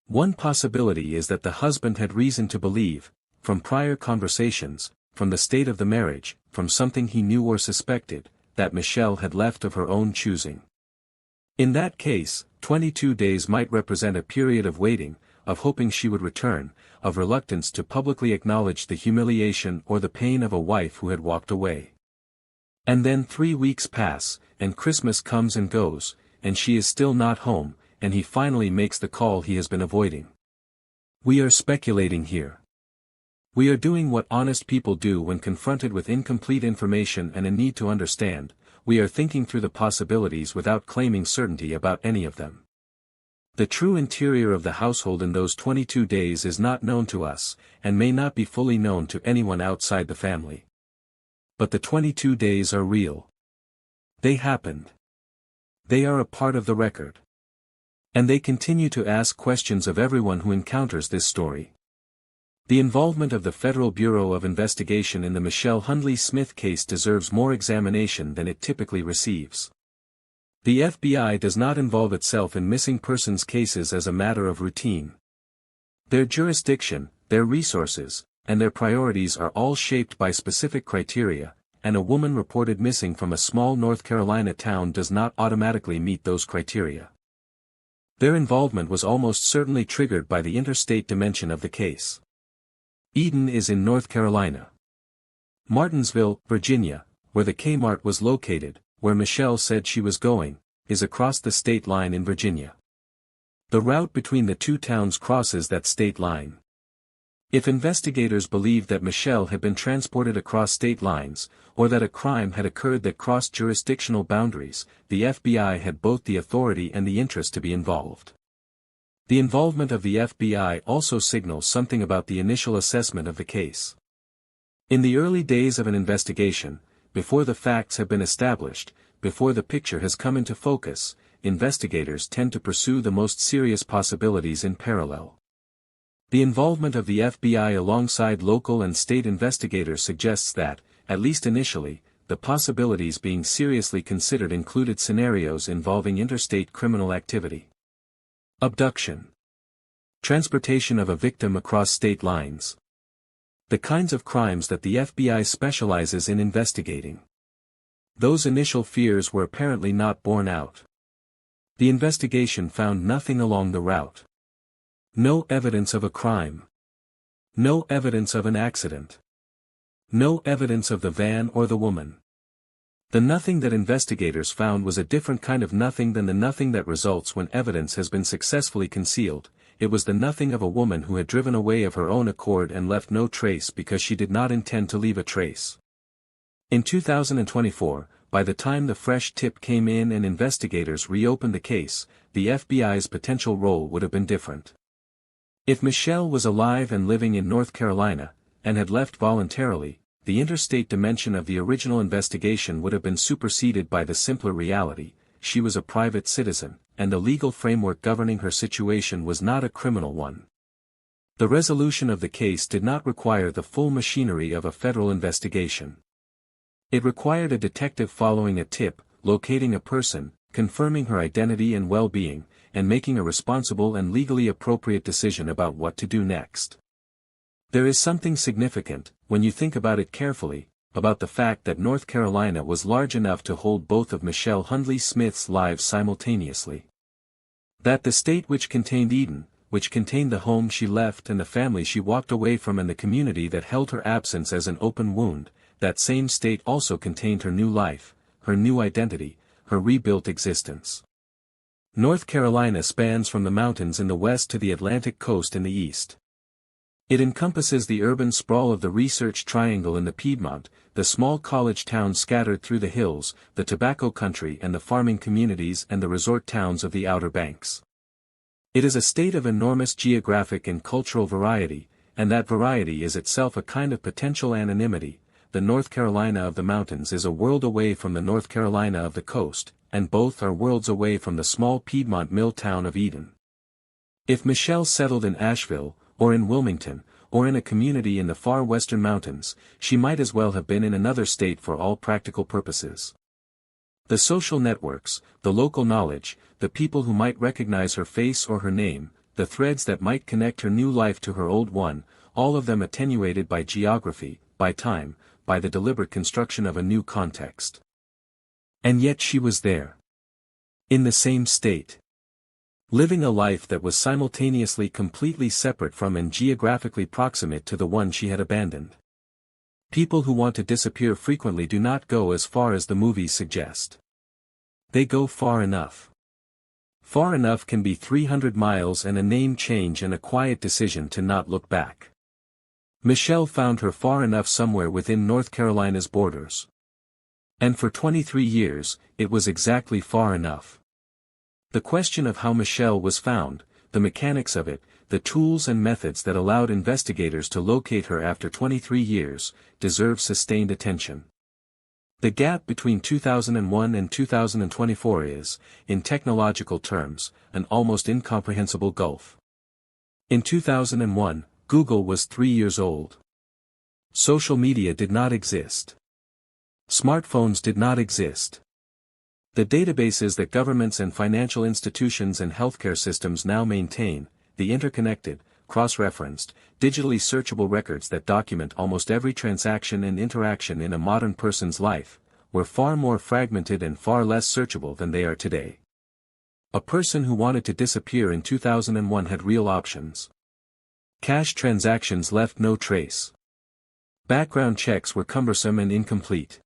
One possibility is that the husband had reason to believe, from prior conversations, from the state of the marriage, from something he knew or suspected, that Michelle had left of her own choosing. In that case, 22 days might represent a period of waiting, of hoping she would return, of reluctance to publicly acknowledge the humiliation or the pain of a wife who had walked away. And then 3 weeks pass, and Christmas comes and goes, and she is still not home, and he finally makes the call he has been avoiding. We are speculating here. We are doing what honest people do when confronted with incomplete information and a need to understand. We are thinking through the possibilities without claiming certainty about any of them. The true interior of the household in those 22 days is not known to us, and may not be fully known to anyone outside the family. But the 22 days are real. They happened. They are a part of the record. And they continue to ask questions of everyone who encounters this story. The involvement of the Federal Bureau of Investigation in the Michelle Hundley Smith case deserves more examination than it typically receives. The FBI does not involve itself in missing persons cases as a matter of routine. Their jurisdiction, their resources, and their priorities are all shaped by specific criteria, and a woman reported missing from a small North Carolina town does not automatically meet those criteria. Their involvement was almost certainly triggered by the interstate dimension of the case. Eden is in North Carolina. Martinsville, Virginia, where the Kmart was located, where Michelle said she was going, is across the state line in Virginia. The route between the two towns crosses that state line. If investigators believed that Michelle had been transported across state lines, or that a crime had occurred that crossed jurisdictional boundaries, the FBI had both the authority and the interest to be involved. The involvement of the FBI also signals something about the initial assessment of the case. In the early days of an investigation, before the facts have been established, before the picture has come into focus, investigators tend to pursue the most serious possibilities in parallel. The involvement of the FBI alongside local and state investigators suggests that, at least initially, the possibilities being seriously considered included scenarios involving interstate criminal activity. Abduction. Transportation of a victim across state lines. The kinds of crimes that the FBI specializes in investigating. Those initial fears were apparently not borne out. The investigation found nothing along the route. No evidence of a crime. No evidence of an accident. No evidence of the van or the woman. The nothing that investigators found was a different kind of nothing than the nothing that results when evidence has been successfully concealed. It was the nothing of a woman who had driven away of her own accord and left no trace because she did not intend to leave a trace. In 2024, by the time the fresh tip came in and investigators reopened the case, the FBI's potential role would have been different. If Michelle was alive and living in North Carolina, and had left voluntarily, the interstate dimension of the original investigation would have been superseded by the simpler reality: she was a private citizen, and the legal framework governing her situation was not a criminal one. The resolution of the case did not require the full machinery of a federal investigation. It required a detective following a tip, locating a person, confirming her identity and well-being, and making a responsible and legally appropriate decision about what to do next. There is something significant, when you think about it carefully, about the fact that North Carolina was large enough to hold both of Michelle Hundley Smith's lives simultaneously. That the state which contained Eden, which contained the home she left and the family she walked away from and the community that held her absence as an open wound, that same state also contained her new life, her new identity, her rebuilt existence. North Carolina spans from the mountains in the west to the Atlantic coast in the east. It encompasses the urban sprawl of the Research Triangle in the Piedmont, the small college towns scattered through the hills, the tobacco country and the farming communities and the resort towns of the Outer Banks. It is a state of enormous geographic and cultural variety, and that variety is itself a kind of potential anonymity. The North Carolina of the mountains is a world away from the North Carolina of the coast, and both are worlds away from the small Piedmont mill town of Eden. If Michelle settled in Asheville, or in Wilmington, or in a community in the far western mountains, she might as well have been in another state for all practical purposes. The social networks, the local knowledge, the people who might recognize her face or her name, the threads that might connect her new life to her old one, all of them attenuated by geography, by time, by the deliberate construction of a new context. And yet she was there. In the same state. Living a life that was simultaneously completely separate from and geographically proximate to the one she had abandoned. People who want to disappear frequently do not go as far as the movies suggest. They go far enough. Far enough can be 300 miles and a name change and a quiet decision to not look back. Michelle found her far enough somewhere within North Carolina's borders. And for 23 years, it was exactly far enough. The question of how Michelle was found, the mechanics of it, the tools and methods that allowed investigators to locate her after 23 years, deserves sustained attention. The gap between 2001 and 2024 is, in technological terms, an almost incomprehensible gulf. In 2001, Google was 3 years old. Social media did not exist. Smartphones did not exist. The databases that governments and financial institutions and healthcare systems now maintain, the interconnected, cross-referenced, digitally searchable records that document almost every transaction and interaction in a modern person's life, were far more fragmented and far less searchable than they are today. A person who wanted to disappear in 2001 had real options. Cash transactions left no trace. Background checks were cumbersome and incomplete.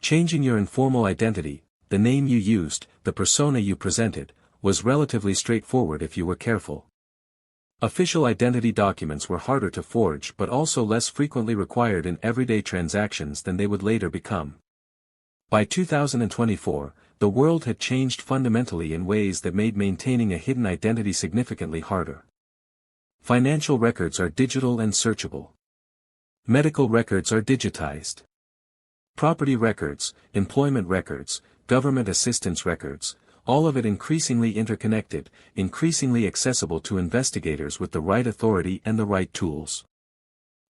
Changing your informal identity, the name you used, the persona you presented, was relatively straightforward if you were careful. Official identity documents were harder to forge but also less frequently required in everyday transactions than they would later become. By 2024, the world had changed fundamentally in ways that made maintaining a hidden identity significantly harder. Financial records are digital and searchable. Medical records are digitized. Property records, employment records, government assistance records, all of it increasingly interconnected, increasingly accessible to investigators with the right authority and the right tools.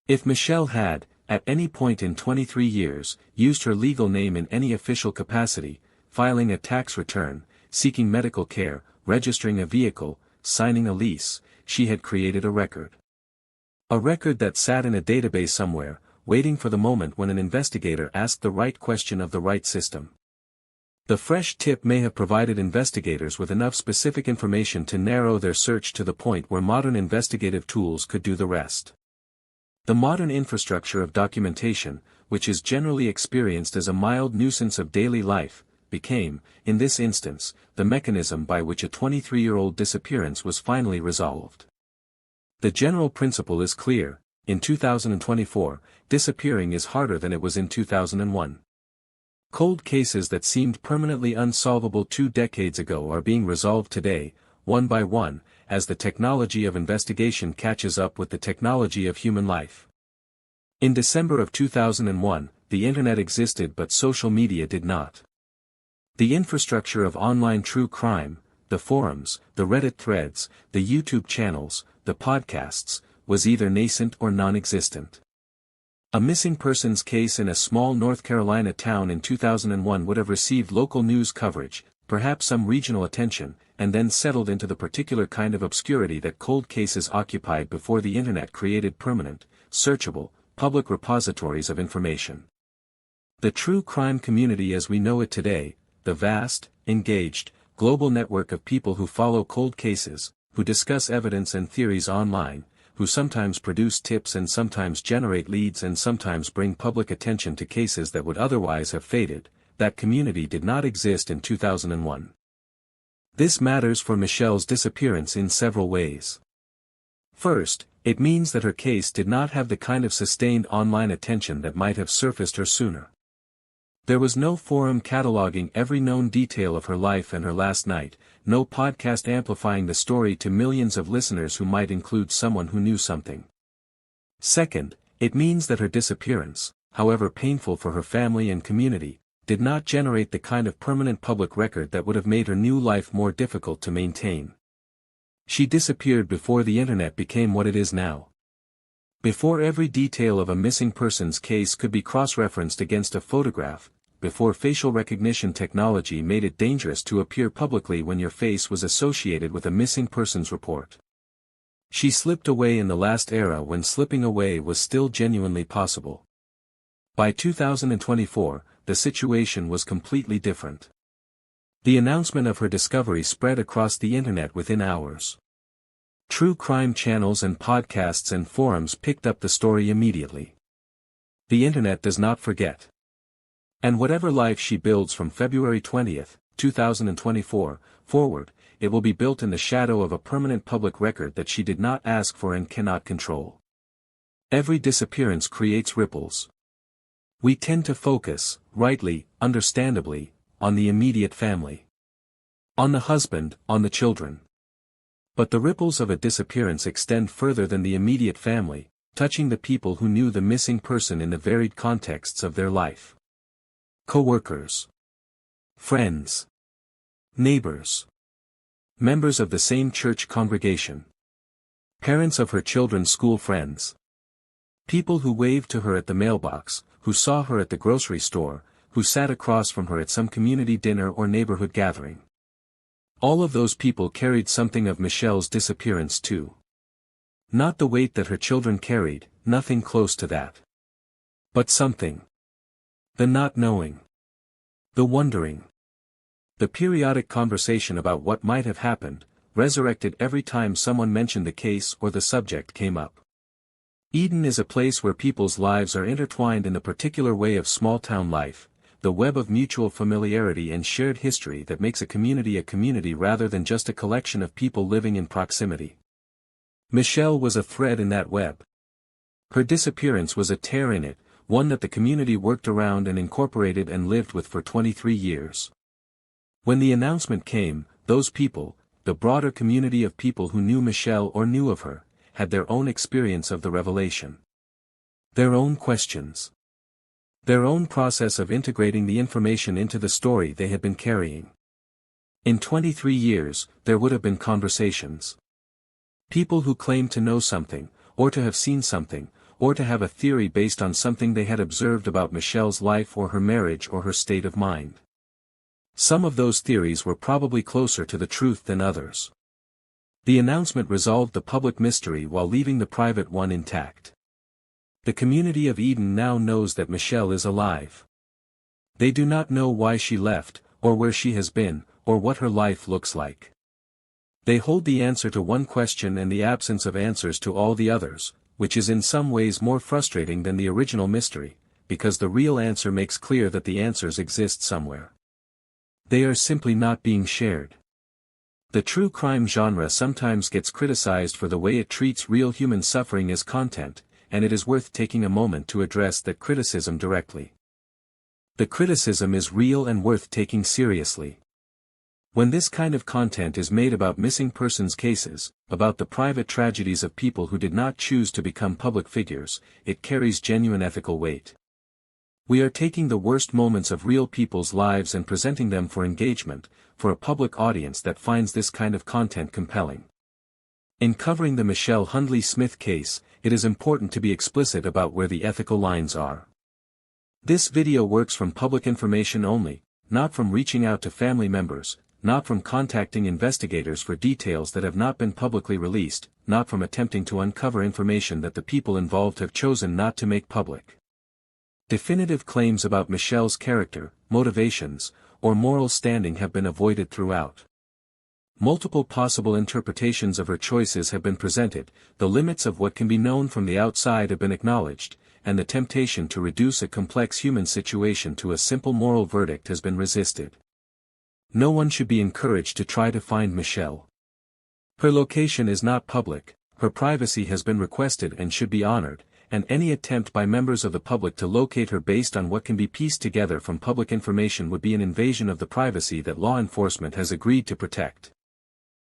If Michelle had, at any point in 23 years, used her legal name in any official capacity, filing a tax return, seeking medical care, registering a vehicle, signing a lease, she had created a record. A record that sat in a database somewhere, waiting for the moment when an investigator asked the right question of the right system. The fresh tip may have provided investigators with enough specific information to narrow their search to the point where modern investigative tools could do the rest. The modern infrastructure of documentation, which is generally experienced as a mild nuisance of daily life, became, in this instance, the mechanism by which a 23-year-old disappearance was finally resolved. The general principle is clear: in 2024, disappearing is harder than it was in 2001. Cold cases that seemed permanently unsolvable 2 decades ago are being resolved today, one by one, as the technology of investigation catches up with the technology of human life. In December of 2001, the Internet existed but social media did not. The infrastructure of online true crime, the forums, the Reddit threads, the YouTube channels, the podcasts, was either nascent or non-existent. A missing persons case in a small North Carolina town in 2001 would have received local news coverage, perhaps some regional attention, and then settled into the particular kind of obscurity that cold cases occupied before the internet created permanent, searchable, public repositories of information. The true crime community as we know it today, the vast, engaged, global network of people who follow cold cases, who discuss evidence and theories online, who sometimes produce tips and sometimes generate leads and sometimes bring public attention to cases that would otherwise have faded, that community did not exist in 2001. This matters for Michelle's disappearance in several ways. First, it means that her case did not have the kind of sustained online attention that might have surfaced her sooner. There was no forum cataloging every known detail of her life and her last night, no podcast amplifying the story to millions of listeners who might include someone who knew something. Second, it means that her disappearance, however painful for her family and community, did not generate the kind of permanent public record that would have made her new life more difficult to maintain. She disappeared before the internet became what it is now. Before every detail of a missing persons case could be cross-referenced against a photograph, before facial recognition technology made it dangerous to appear publicly when your face was associated with a missing persons report. She slipped away in the last era when slipping away was still genuinely possible. By 2024, the situation was completely different. The announcement of her discovery spread across the internet within hours. True crime channels and podcasts and forums picked up the story immediately. The internet does not forget. And whatever life she builds from February 20, 2024, forward, it will be built in the shadow of a permanent public record that she did not ask for and cannot control. Every disappearance creates ripples. We tend to focus, rightly, understandably, on the immediate family. On the husband, on the children. But the ripples of a disappearance extend further than the immediate family, touching the people who knew the missing person in the varied contexts of their life. Co-workers. Friends. Neighbors. Members of the same church congregation. Parents of her children's school friends. People who waved to her at the mailbox, who saw her at the grocery store, who sat across from her at some community dinner or neighborhood gathering. All of those people carried something of Michelle's disappearance too. Not the weight that her children carried, nothing close to that. But something. The not knowing. The wondering. The periodic conversation about what might have happened, resurrected every time someone mentioned the case or the subject came up. Eden is a place where people's lives are intertwined in a particular way of small-town life, the web of mutual familiarity and shared history that makes a community rather than just a collection of people living in proximity. Michelle was a thread in that web. Her disappearance was a tear in it, one that the community worked around and incorporated and lived with for 23 years. When the announcement came, those people, the broader community of people who knew Michelle or knew of her, had their own experience of the revelation. Their own questions. Their own process of integrating the information into the story they had been carrying. In 23 years, there would have been conversations. People who claimed to know something, or to have seen something, or to have a theory based on something they had observed about Michelle's life or her marriage or her state of mind. Some of those theories were probably closer to the truth than others. The announcement resolved the public mystery while leaving the private one intact. The community of Eden now knows that Michelle is alive. They do not know why she left, or where she has been, or what her life looks like. They hold the answer to one question and the absence of answers to all the others, which is in some ways more frustrating than the original mystery, because the real answer makes clear that the answers exist somewhere. They are simply not being shared. The true crime genre sometimes gets criticized for the way it treats real human suffering as content, and it is worth taking a moment to address that criticism directly. The criticism is real and worth taking seriously. When this kind of content is made about missing persons cases, about the private tragedies of people who did not choose to become public figures, it carries genuine ethical weight. We are taking the worst moments of real people's lives and presenting them for engagement, for a public audience that finds this kind of content compelling. In covering the Michelle Hundley Smith case, it is important to be explicit about where the ethical lines are. This video works from public information only, not from reaching out to family members, not from contacting investigators for details that have not been publicly released, not from attempting to uncover information that the people involved have chosen not to make public. Definitive claims about Michelle's character, motivations, or moral standing have been avoided throughout. Multiple possible interpretations of her choices have been presented, the limits of what can be known from the outside have been acknowledged, and the temptation to reduce a complex human situation to a simple moral verdict has been resisted. No one should be encouraged to try to find Michelle. Her location is not public, her privacy has been requested and should be honored, and any attempt by members of the public to locate her based on what can be pieced together from public information would be an invasion of the privacy that law enforcement has agreed to protect.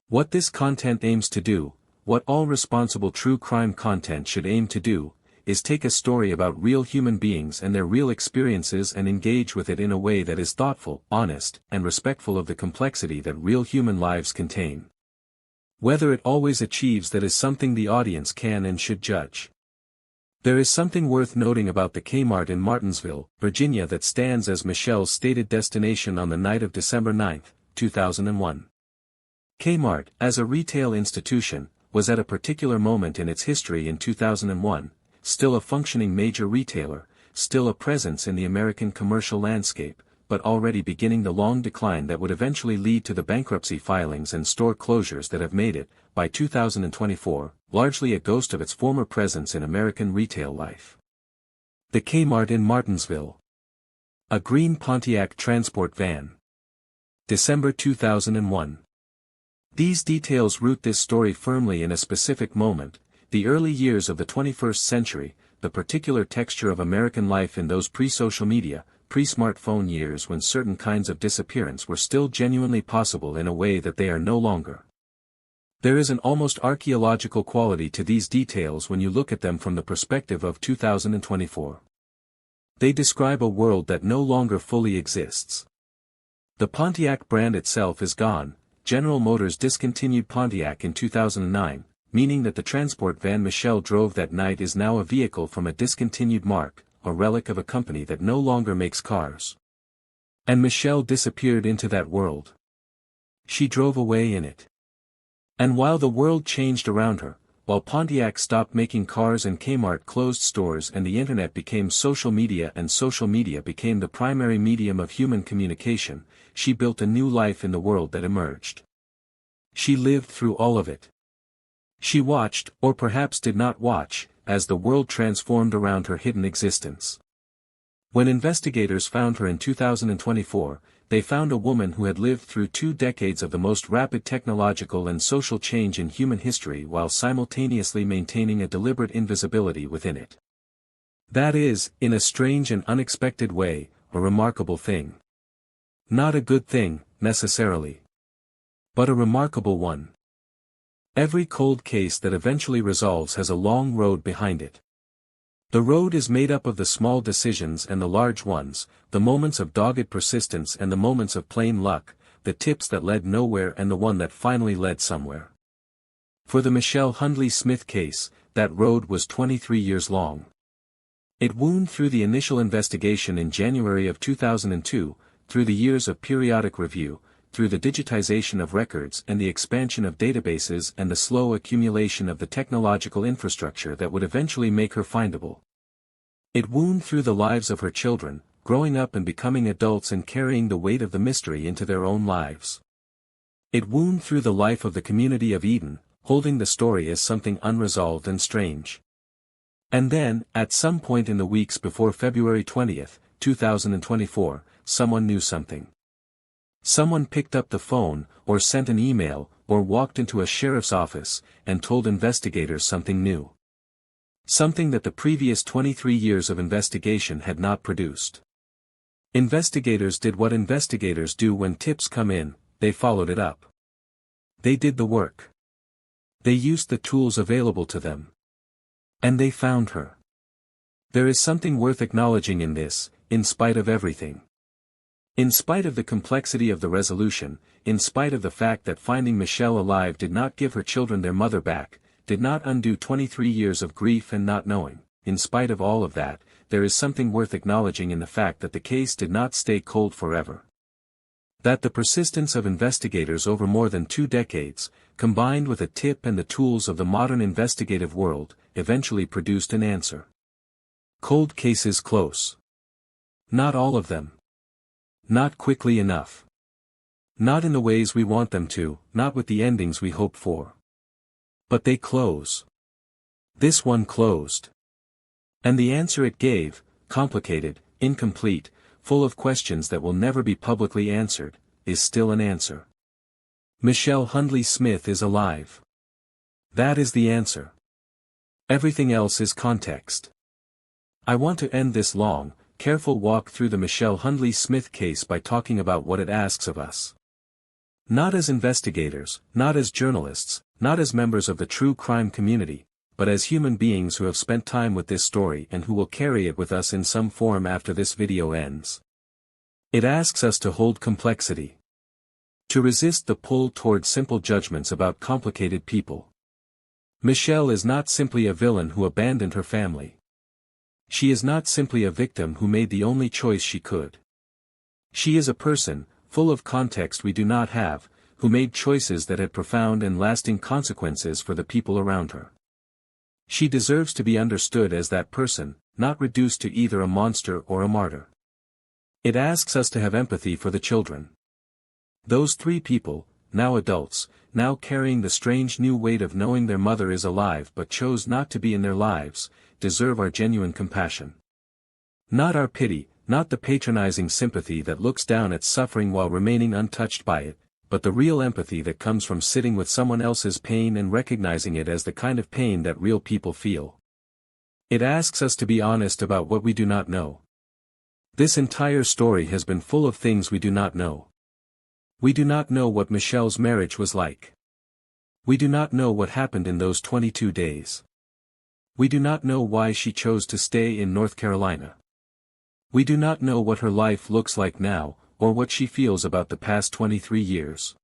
What this content aims to do, what all responsible true crime content should aim to do, is take a story about real human beings and their real experiences and engage with it in a way that is thoughtful, honest, and respectful of the complexity that real human lives contain. Whether it always achieves that is something the audience can and should judge. There is something worth noting about the Kmart in Martinsville, Virginia that stands as Michelle's stated destination on the night of December 9, 2001. Kmart, as a retail institution, was at a particular moment in its history in 2001, still a functioning major retailer, still a presence in the American commercial landscape, but already beginning the long decline that would eventually lead to the bankruptcy filings and store closures that have made it, by 2024, largely a ghost of its former presence in American retail life. The Kmart in Martinsville. A green Pontiac transport van. December 2001. These details root this story firmly in a specific moment, the early years of the 21st century, the particular texture of American life in those pre-social media, pre-smartphone years when certain kinds of disappearance were still genuinely possible in a way that they are no longer. There is an almost archaeological quality to these details when you look at them from the perspective of 2024. They describe a world that no longer fully exists. The Pontiac brand itself is gone. General Motors discontinued Pontiac in 2009, meaning that the transport van Michelle drove that night is now a vehicle from a discontinued marque, a relic of a company that no longer makes cars. And Michelle disappeared into that world. She drove away in it. And while the world changed around her, while Pontiac stopped making cars and Kmart closed stores and the internet became social media and social media became the primary medium of human communication, she built a new life in the world that emerged. She lived through all of it. She watched, or perhaps did not watch, as the world transformed around her hidden existence. When investigators found her in 2024, they found a woman who had lived through 2 decades of the most rapid technological and social change in human history while simultaneously maintaining a deliberate invisibility within it. That is, in a strange and unexpected way, a remarkable thing. Not a good thing, necessarily. But a remarkable one. Every cold case that eventually resolves has a long road behind it. The road is made up of the small decisions and the large ones, the moments of dogged persistence and the moments of plain luck, the tips that led nowhere and the one that finally led somewhere. For the Michelle Hundley Smith case, that road was 23 years long. It wound through the initial investigation in January of 2002, through the years of periodic review, through the digitization of records and the expansion of databases and the slow accumulation of the technological infrastructure that would eventually make her findable. It wound through the lives of her children, growing up and becoming adults and carrying the weight of the mystery into their own lives. It wound through the life of the community of Eden, holding the story as something unresolved and strange. And then, at some point in the weeks before February 20, 2024, someone knew something. Someone picked up the phone, or sent an email, or walked into a sheriff's office, and told investigators something new. Something that the previous 23 years of investigation had not produced. Investigators did what investigators do when tips come in, they followed it up. They did the work. They used the tools available to them. And they found her. There is something worth acknowledging in this, in spite of everything. In spite of the complexity of the resolution, in spite of the fact that finding Michelle alive did not give her children their mother back, did not undo 23 years of grief and not knowing, in spite of all of that, there is something worth acknowledging in the fact that the case did not stay cold forever. That the persistence of investigators over more than 2 decades, combined with a tip and the tools of the modern investigative world, eventually produced an answer. Cold cases close. Not all of them. Not quickly enough. Not in the ways we want them to, not with the endings we hope for. But they close. This one closed. And the answer it gave, complicated, incomplete, full of questions that will never be publicly answered, is still an answer. Michelle Hundley Smith is alive. That is the answer. Everything else is context. I want to end this long, careful walk through the Michelle Hundley Smith case by talking about what it asks of us. Not as investigators, not as journalists, not as members of the true crime community, but as human beings who have spent time with this story and who will carry it with us in some form after this video ends. It asks us to hold complexity. To resist the pull toward simple judgments about complicated people. Michelle is not simply a villain who abandoned her family. She is not simply a victim who made the only choice she could. She is a person, full of context we do not have, who made choices that had profound and lasting consequences for the people around her. She deserves to be understood as that person, not reduced to either a monster or a martyr. It asks us to have empathy for the children. Those 3 people, now adults, now carrying the strange new weight of knowing their mother is alive but chose not to be in their lives, deserve our genuine compassion. Not our pity, not the patronizing sympathy that looks down at suffering while remaining untouched by it, but the real empathy that comes from sitting with someone else's pain and recognizing it as the kind of pain that real people feel. It asks us to be honest about what we do not know. This entire story has been full of things we do not know. We do not know what Michelle's marriage was like. We do not know what happened in those 22 days. We do not know why she chose to stay in North Carolina. We do not know what her life looks like now, or what she feels about the past 23 years.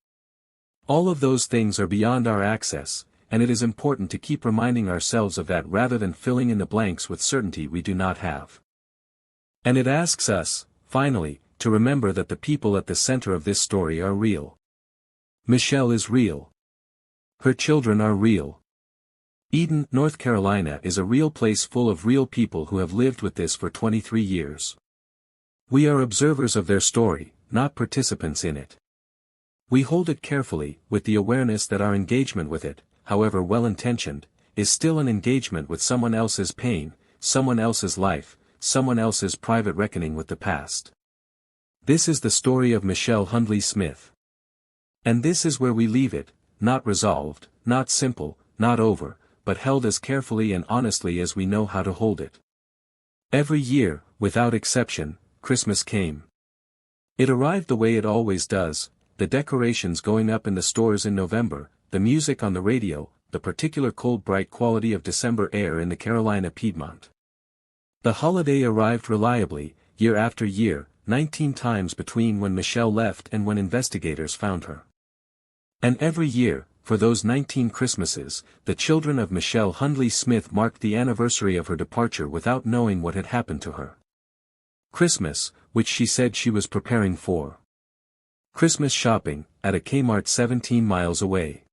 All of those things are beyond our access, and it is important to keep reminding ourselves of that rather than filling in the blanks with certainty we do not have. And it asks us, finally, to remember that the people at the center of this story are real. Michelle is real. Her children are real. Eden, North Carolina is a real place full of real people who have lived with this for 23 years. We are observers of their story, not participants in it. We hold it carefully, with the awareness that our engagement with it, however well-intentioned, is still an engagement with someone else's pain, someone else's life, someone else's private reckoning with the past. This is the story of Michelle Hundley Smith. And this is where we leave it, not resolved, not simple, not over, but held as carefully and honestly as we know how to hold it. Every year, without exception, Christmas came. It arrived the way it always does, the decorations going up in the stores in November, the music on the radio, the particular cold bright quality of December air in the Carolina Piedmont. The holiday arrived reliably, year after year, 19 times between when Michelle left and when investigators found her. And every year, for those 19 Christmases, the children of Michelle Hundley Smith marked the anniversary of her departure without knowing what had happened to her. Christmas, which she said she was preparing for. Christmas shopping, at a Kmart 17 miles away.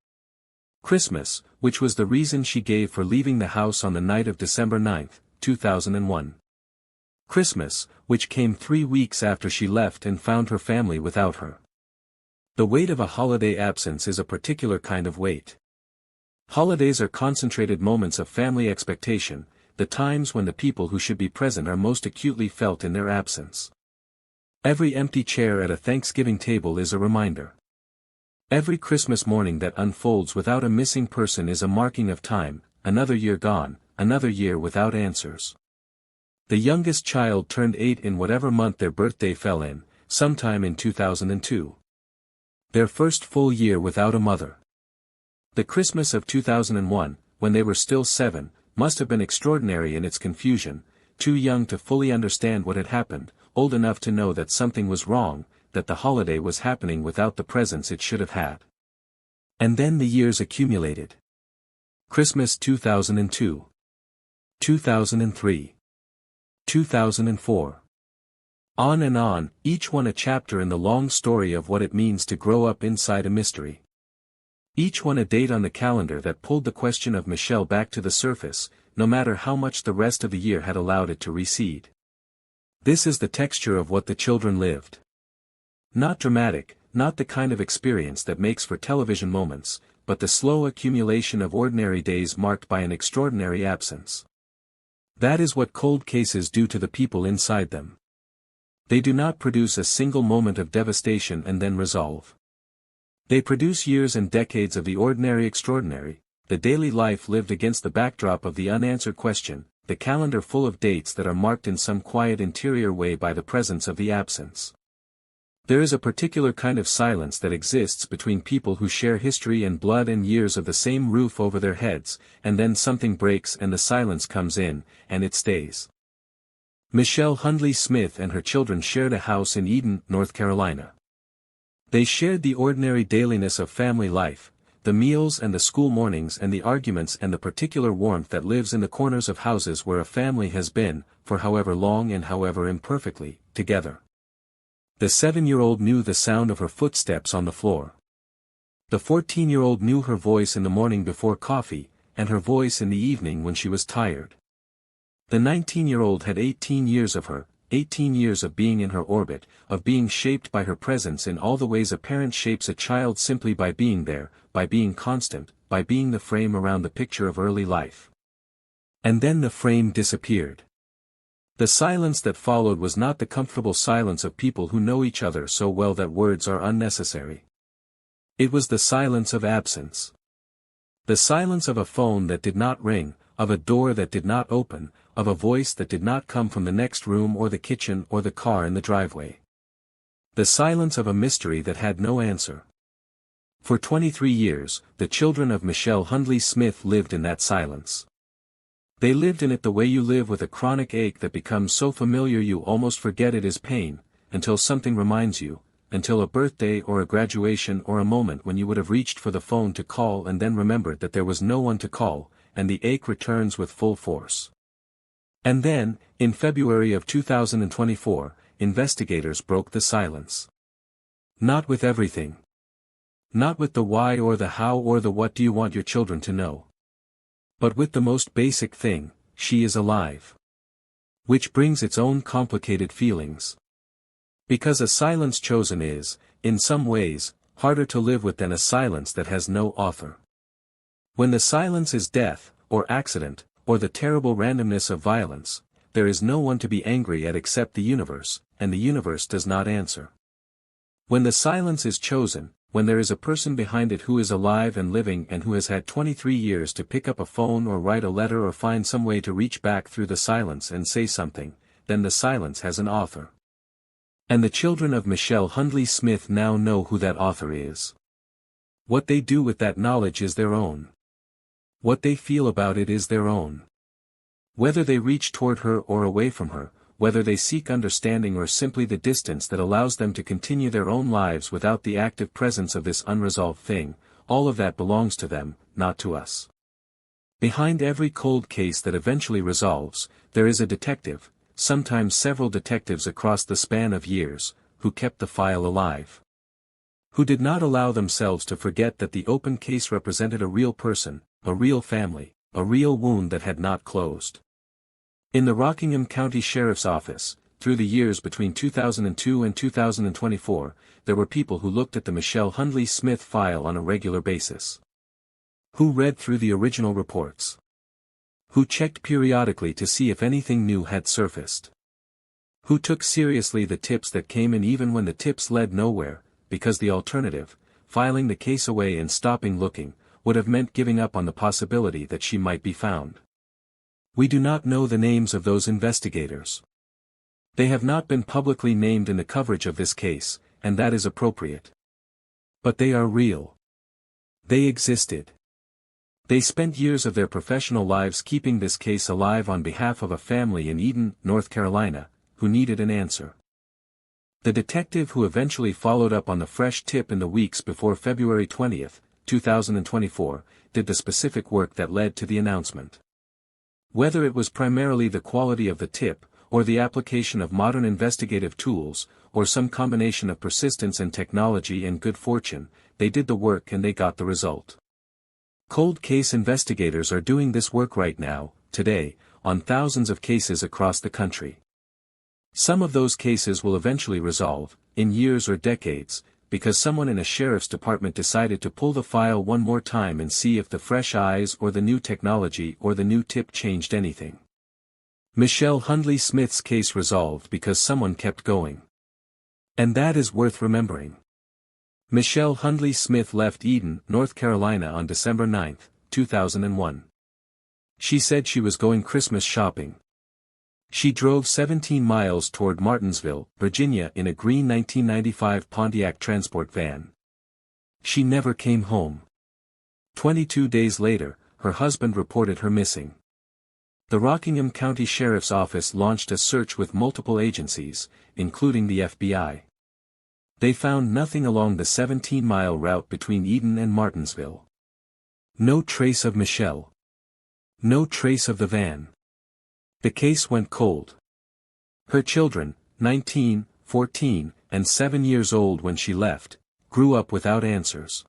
Christmas, which was the reason she gave for leaving the house on the night of December 9, 2001. Christmas, which came 3 weeks after she left and found her family without her. The weight of a holiday absence is a particular kind of weight. Holidays are concentrated moments of family expectation, the times when the people who should be present are most acutely felt in their absence. Every empty chair at a Thanksgiving table is a reminder. Every Christmas morning that unfolds without a missing person is a marking of time, another year gone, another year without answers. The youngest child turned 8 in whatever month their birthday fell in, sometime in 2002. Their first full year without a mother. The Christmas of 2001, when they were still 7, must have been extraordinary in its confusion, too young to fully understand what had happened, old enough to know that something was wrong, that the holiday was happening without the presents it should have had. And then the years accumulated. Christmas 2002. 2003. 2004. On and on, each one a chapter in the long story of what it means to grow up inside a mystery. Each one a date on the calendar that pulled the question of Michelle back to the surface, no matter how much the rest of the year had allowed it to recede. This is the texture of what the children lived. Not dramatic, not the kind of experience that makes for television moments, but the slow accumulation of ordinary days marked by an extraordinary absence. That is what cold cases do to the people inside them. They do not produce a single moment of devastation and then resolve. They produce years and decades of the ordinary extraordinary, the daily life lived against the backdrop of the unanswered question, the calendar full of dates that are marked in some quiet interior way by the presence of the absence. There is a particular kind of silence that exists between people who share history and blood and years of the same roof over their heads, and then something breaks and the silence comes in, and it stays. Michelle Hundley Smith and her children shared a house in Eden, North Carolina. They shared the ordinary dailiness of family life, the meals and the school mornings and the arguments and the particular warmth that lives in the corners of houses where a family has been, for however long and however imperfectly, together. The 7-year-old knew the sound of her footsteps on the floor. The 14-year-old knew her voice in the morning before coffee, and her voice in the evening when she was tired. The 19-year-old had 18 years of her, 18 years of being in her orbit, of being shaped by her presence in all the ways a parent shapes a child simply by being there, by being constant, by being the frame around the picture of early life. And then the frame disappeared. The silence that followed was not the comfortable silence of people who know each other so well that words are unnecessary. It was the silence of absence. The silence of a phone that did not ring, of a door that did not open, of a voice that did not come from the next room or the kitchen or the car in the driveway. The silence of a mystery that had no answer. For 23 years, the children of Michelle Hundley Smith lived in that silence. They lived in it the way you live with a chronic ache that becomes so familiar you almost forget it is pain, until something reminds you, until a birthday or a graduation or a moment when you would have reached for the phone to call and then remembered that there was no one to call, and the ache returns with full force. And then, in February of 2024, investigators broke the silence. Not with everything. Not with the why or the how or the what do you want your children to know. But with the most basic thing, she is alive. Which brings its own complicated feelings. Because a silence chosen is, in some ways, harder to live with than a silence that has no author. When the silence is death, or accident, or the terrible randomness of violence, there is no one to be angry at except the universe, and the universe does not answer. When the silence is chosen, when there is a person behind it who is alive and living and who has had 23 years to pick up a phone or write a letter or find some way to reach back through the silence and say something, then the silence has an author. And the children of Michelle Hundley Smith now know who that author is. What they do with that knowledge is their own. What they feel about it is their own. Whether they reach toward her or away from her, whether they seek understanding or simply the distance that allows them to continue their own lives without the active presence of this unresolved thing, all of that belongs to them, not to us. Behind every cold case that eventually resolves, there is a detective, sometimes several detectives across the span of years, who kept the file alive. Who did not allow themselves to forget that the open case represented a real person, a real family, a real wound that had not closed. In the Rockingham County Sheriff's Office, through the years between 2002 and 2024, there were people who looked at the Michelle Hundley Smith file on a regular basis. Who read through the original reports. Who checked periodically to see if anything new had surfaced. Who took seriously the tips that came in even when the tips led nowhere, because the alternative, filing the case away and stopping looking, would have meant giving up on the possibility that she might be found. We do not know the names of those investigators. They have not been publicly named in the coverage of this case, and that is appropriate. But they are real. They existed. They spent years of their professional lives keeping this case alive on behalf of a family in Eden, North Carolina, who needed an answer. The detective who eventually followed up on the fresh tip in the weeks before February 20, 2024, did the specific work that led to the announcement. Whether it was primarily the quality of the tip, or the application of modern investigative tools, or some combination of persistence and technology and good fortune, they did the work and they got the result. Cold case investigators are doing this work right now, today, on thousands of cases across the country. Some of those cases will eventually resolve, in years or decades, because someone in a sheriff's department decided to pull the file one more time and see if the fresh eyes or the new technology or the new tip changed anything. Michelle Hundley Smith's case resolved because someone kept going. And that is worth remembering. Michelle Hundley Smith left Eden, North Carolina on December 9, 2001. She said she was going Christmas shopping. She drove 17 miles toward Martinsville, Virginia in a green 1995 Pontiac transport van. She never came home. 22 days later, her husband reported her missing. The Rockingham County Sheriff's Office launched a search with multiple agencies, including the FBI. They found nothing along the 17-mile route between Eden and Martinsville. No trace of Michelle. No trace of the van. The case went cold. Her children, 19, 14, and 7 years old when she left, grew up without answers.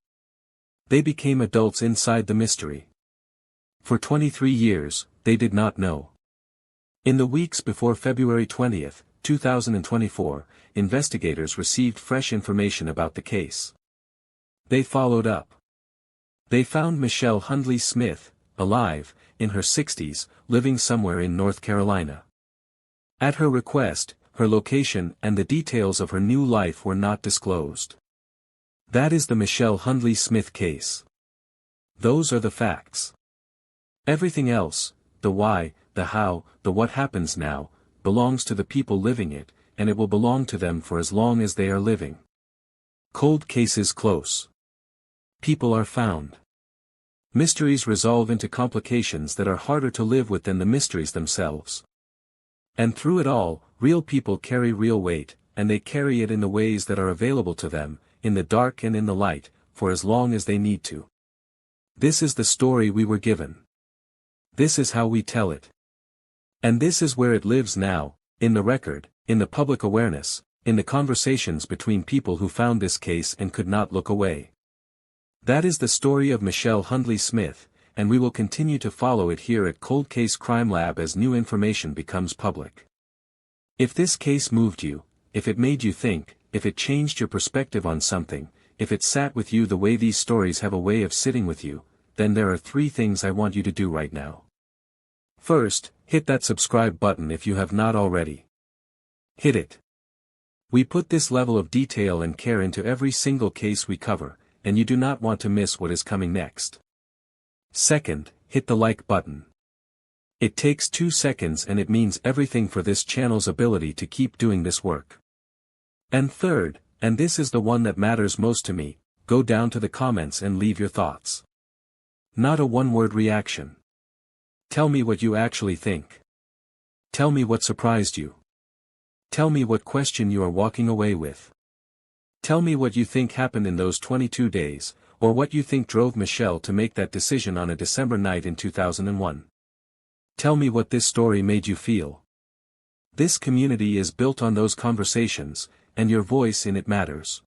They became adults inside the mystery. For 23 years, they did not know. In the weeks before February 20, 2024, investigators received fresh information about the case. They followed up. They found Michelle Hundley Smith, alive, in her 60s, living somewhere in North Carolina. At her request, her location and the details of her new life were not disclosed. That is the Michelle Hundley Smith case. Those are the facts. Everything else, the why, the how, the what happens now, belongs to the people living it, and it will belong to them for as long as they are living. Cold cases close. People are found. Mysteries resolve into complications that are harder to live with than the mysteries themselves. And through it all, real people carry real weight, and they carry it in the ways that are available to them, in the dark and in the light, for as long as they need to. This is the story we were given. This is how we tell it. And this is where it lives now, in the record, in the public awareness, in the conversations between people who found this case and could not look away. That is the story of Michelle Hundley Smith, and we will continue to follow it here at Coldcase Crimelab as new information becomes public. If this case moved you, if it made you think, if it changed your perspective on something, if it sat with you the way these stories have a way of sitting with you, then there are 3 things I want you to do right now. First, hit that subscribe button if you have not already. Hit it. We put this level of detail and care into every single case we cover, and you do not want to miss what is coming next. Second, hit the like button. It takes 2 seconds and it means everything for this channel's ability to keep doing this work. And third, and this is the one that matters most to me, go down to the comments and leave your thoughts. Not a one-word reaction. Tell me what you actually think. Tell me what surprised you. Tell me what question you are walking away with. Tell me what you think happened in those 22 days, or what you think drove Michelle to make that decision on a December night in 2001. Tell me what this story made you feel. This community is built on those conversations, and your voice in it matters.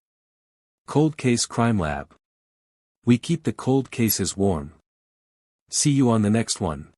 Coldcase Crimelab. We keep the cold cases warm. See you on the next one.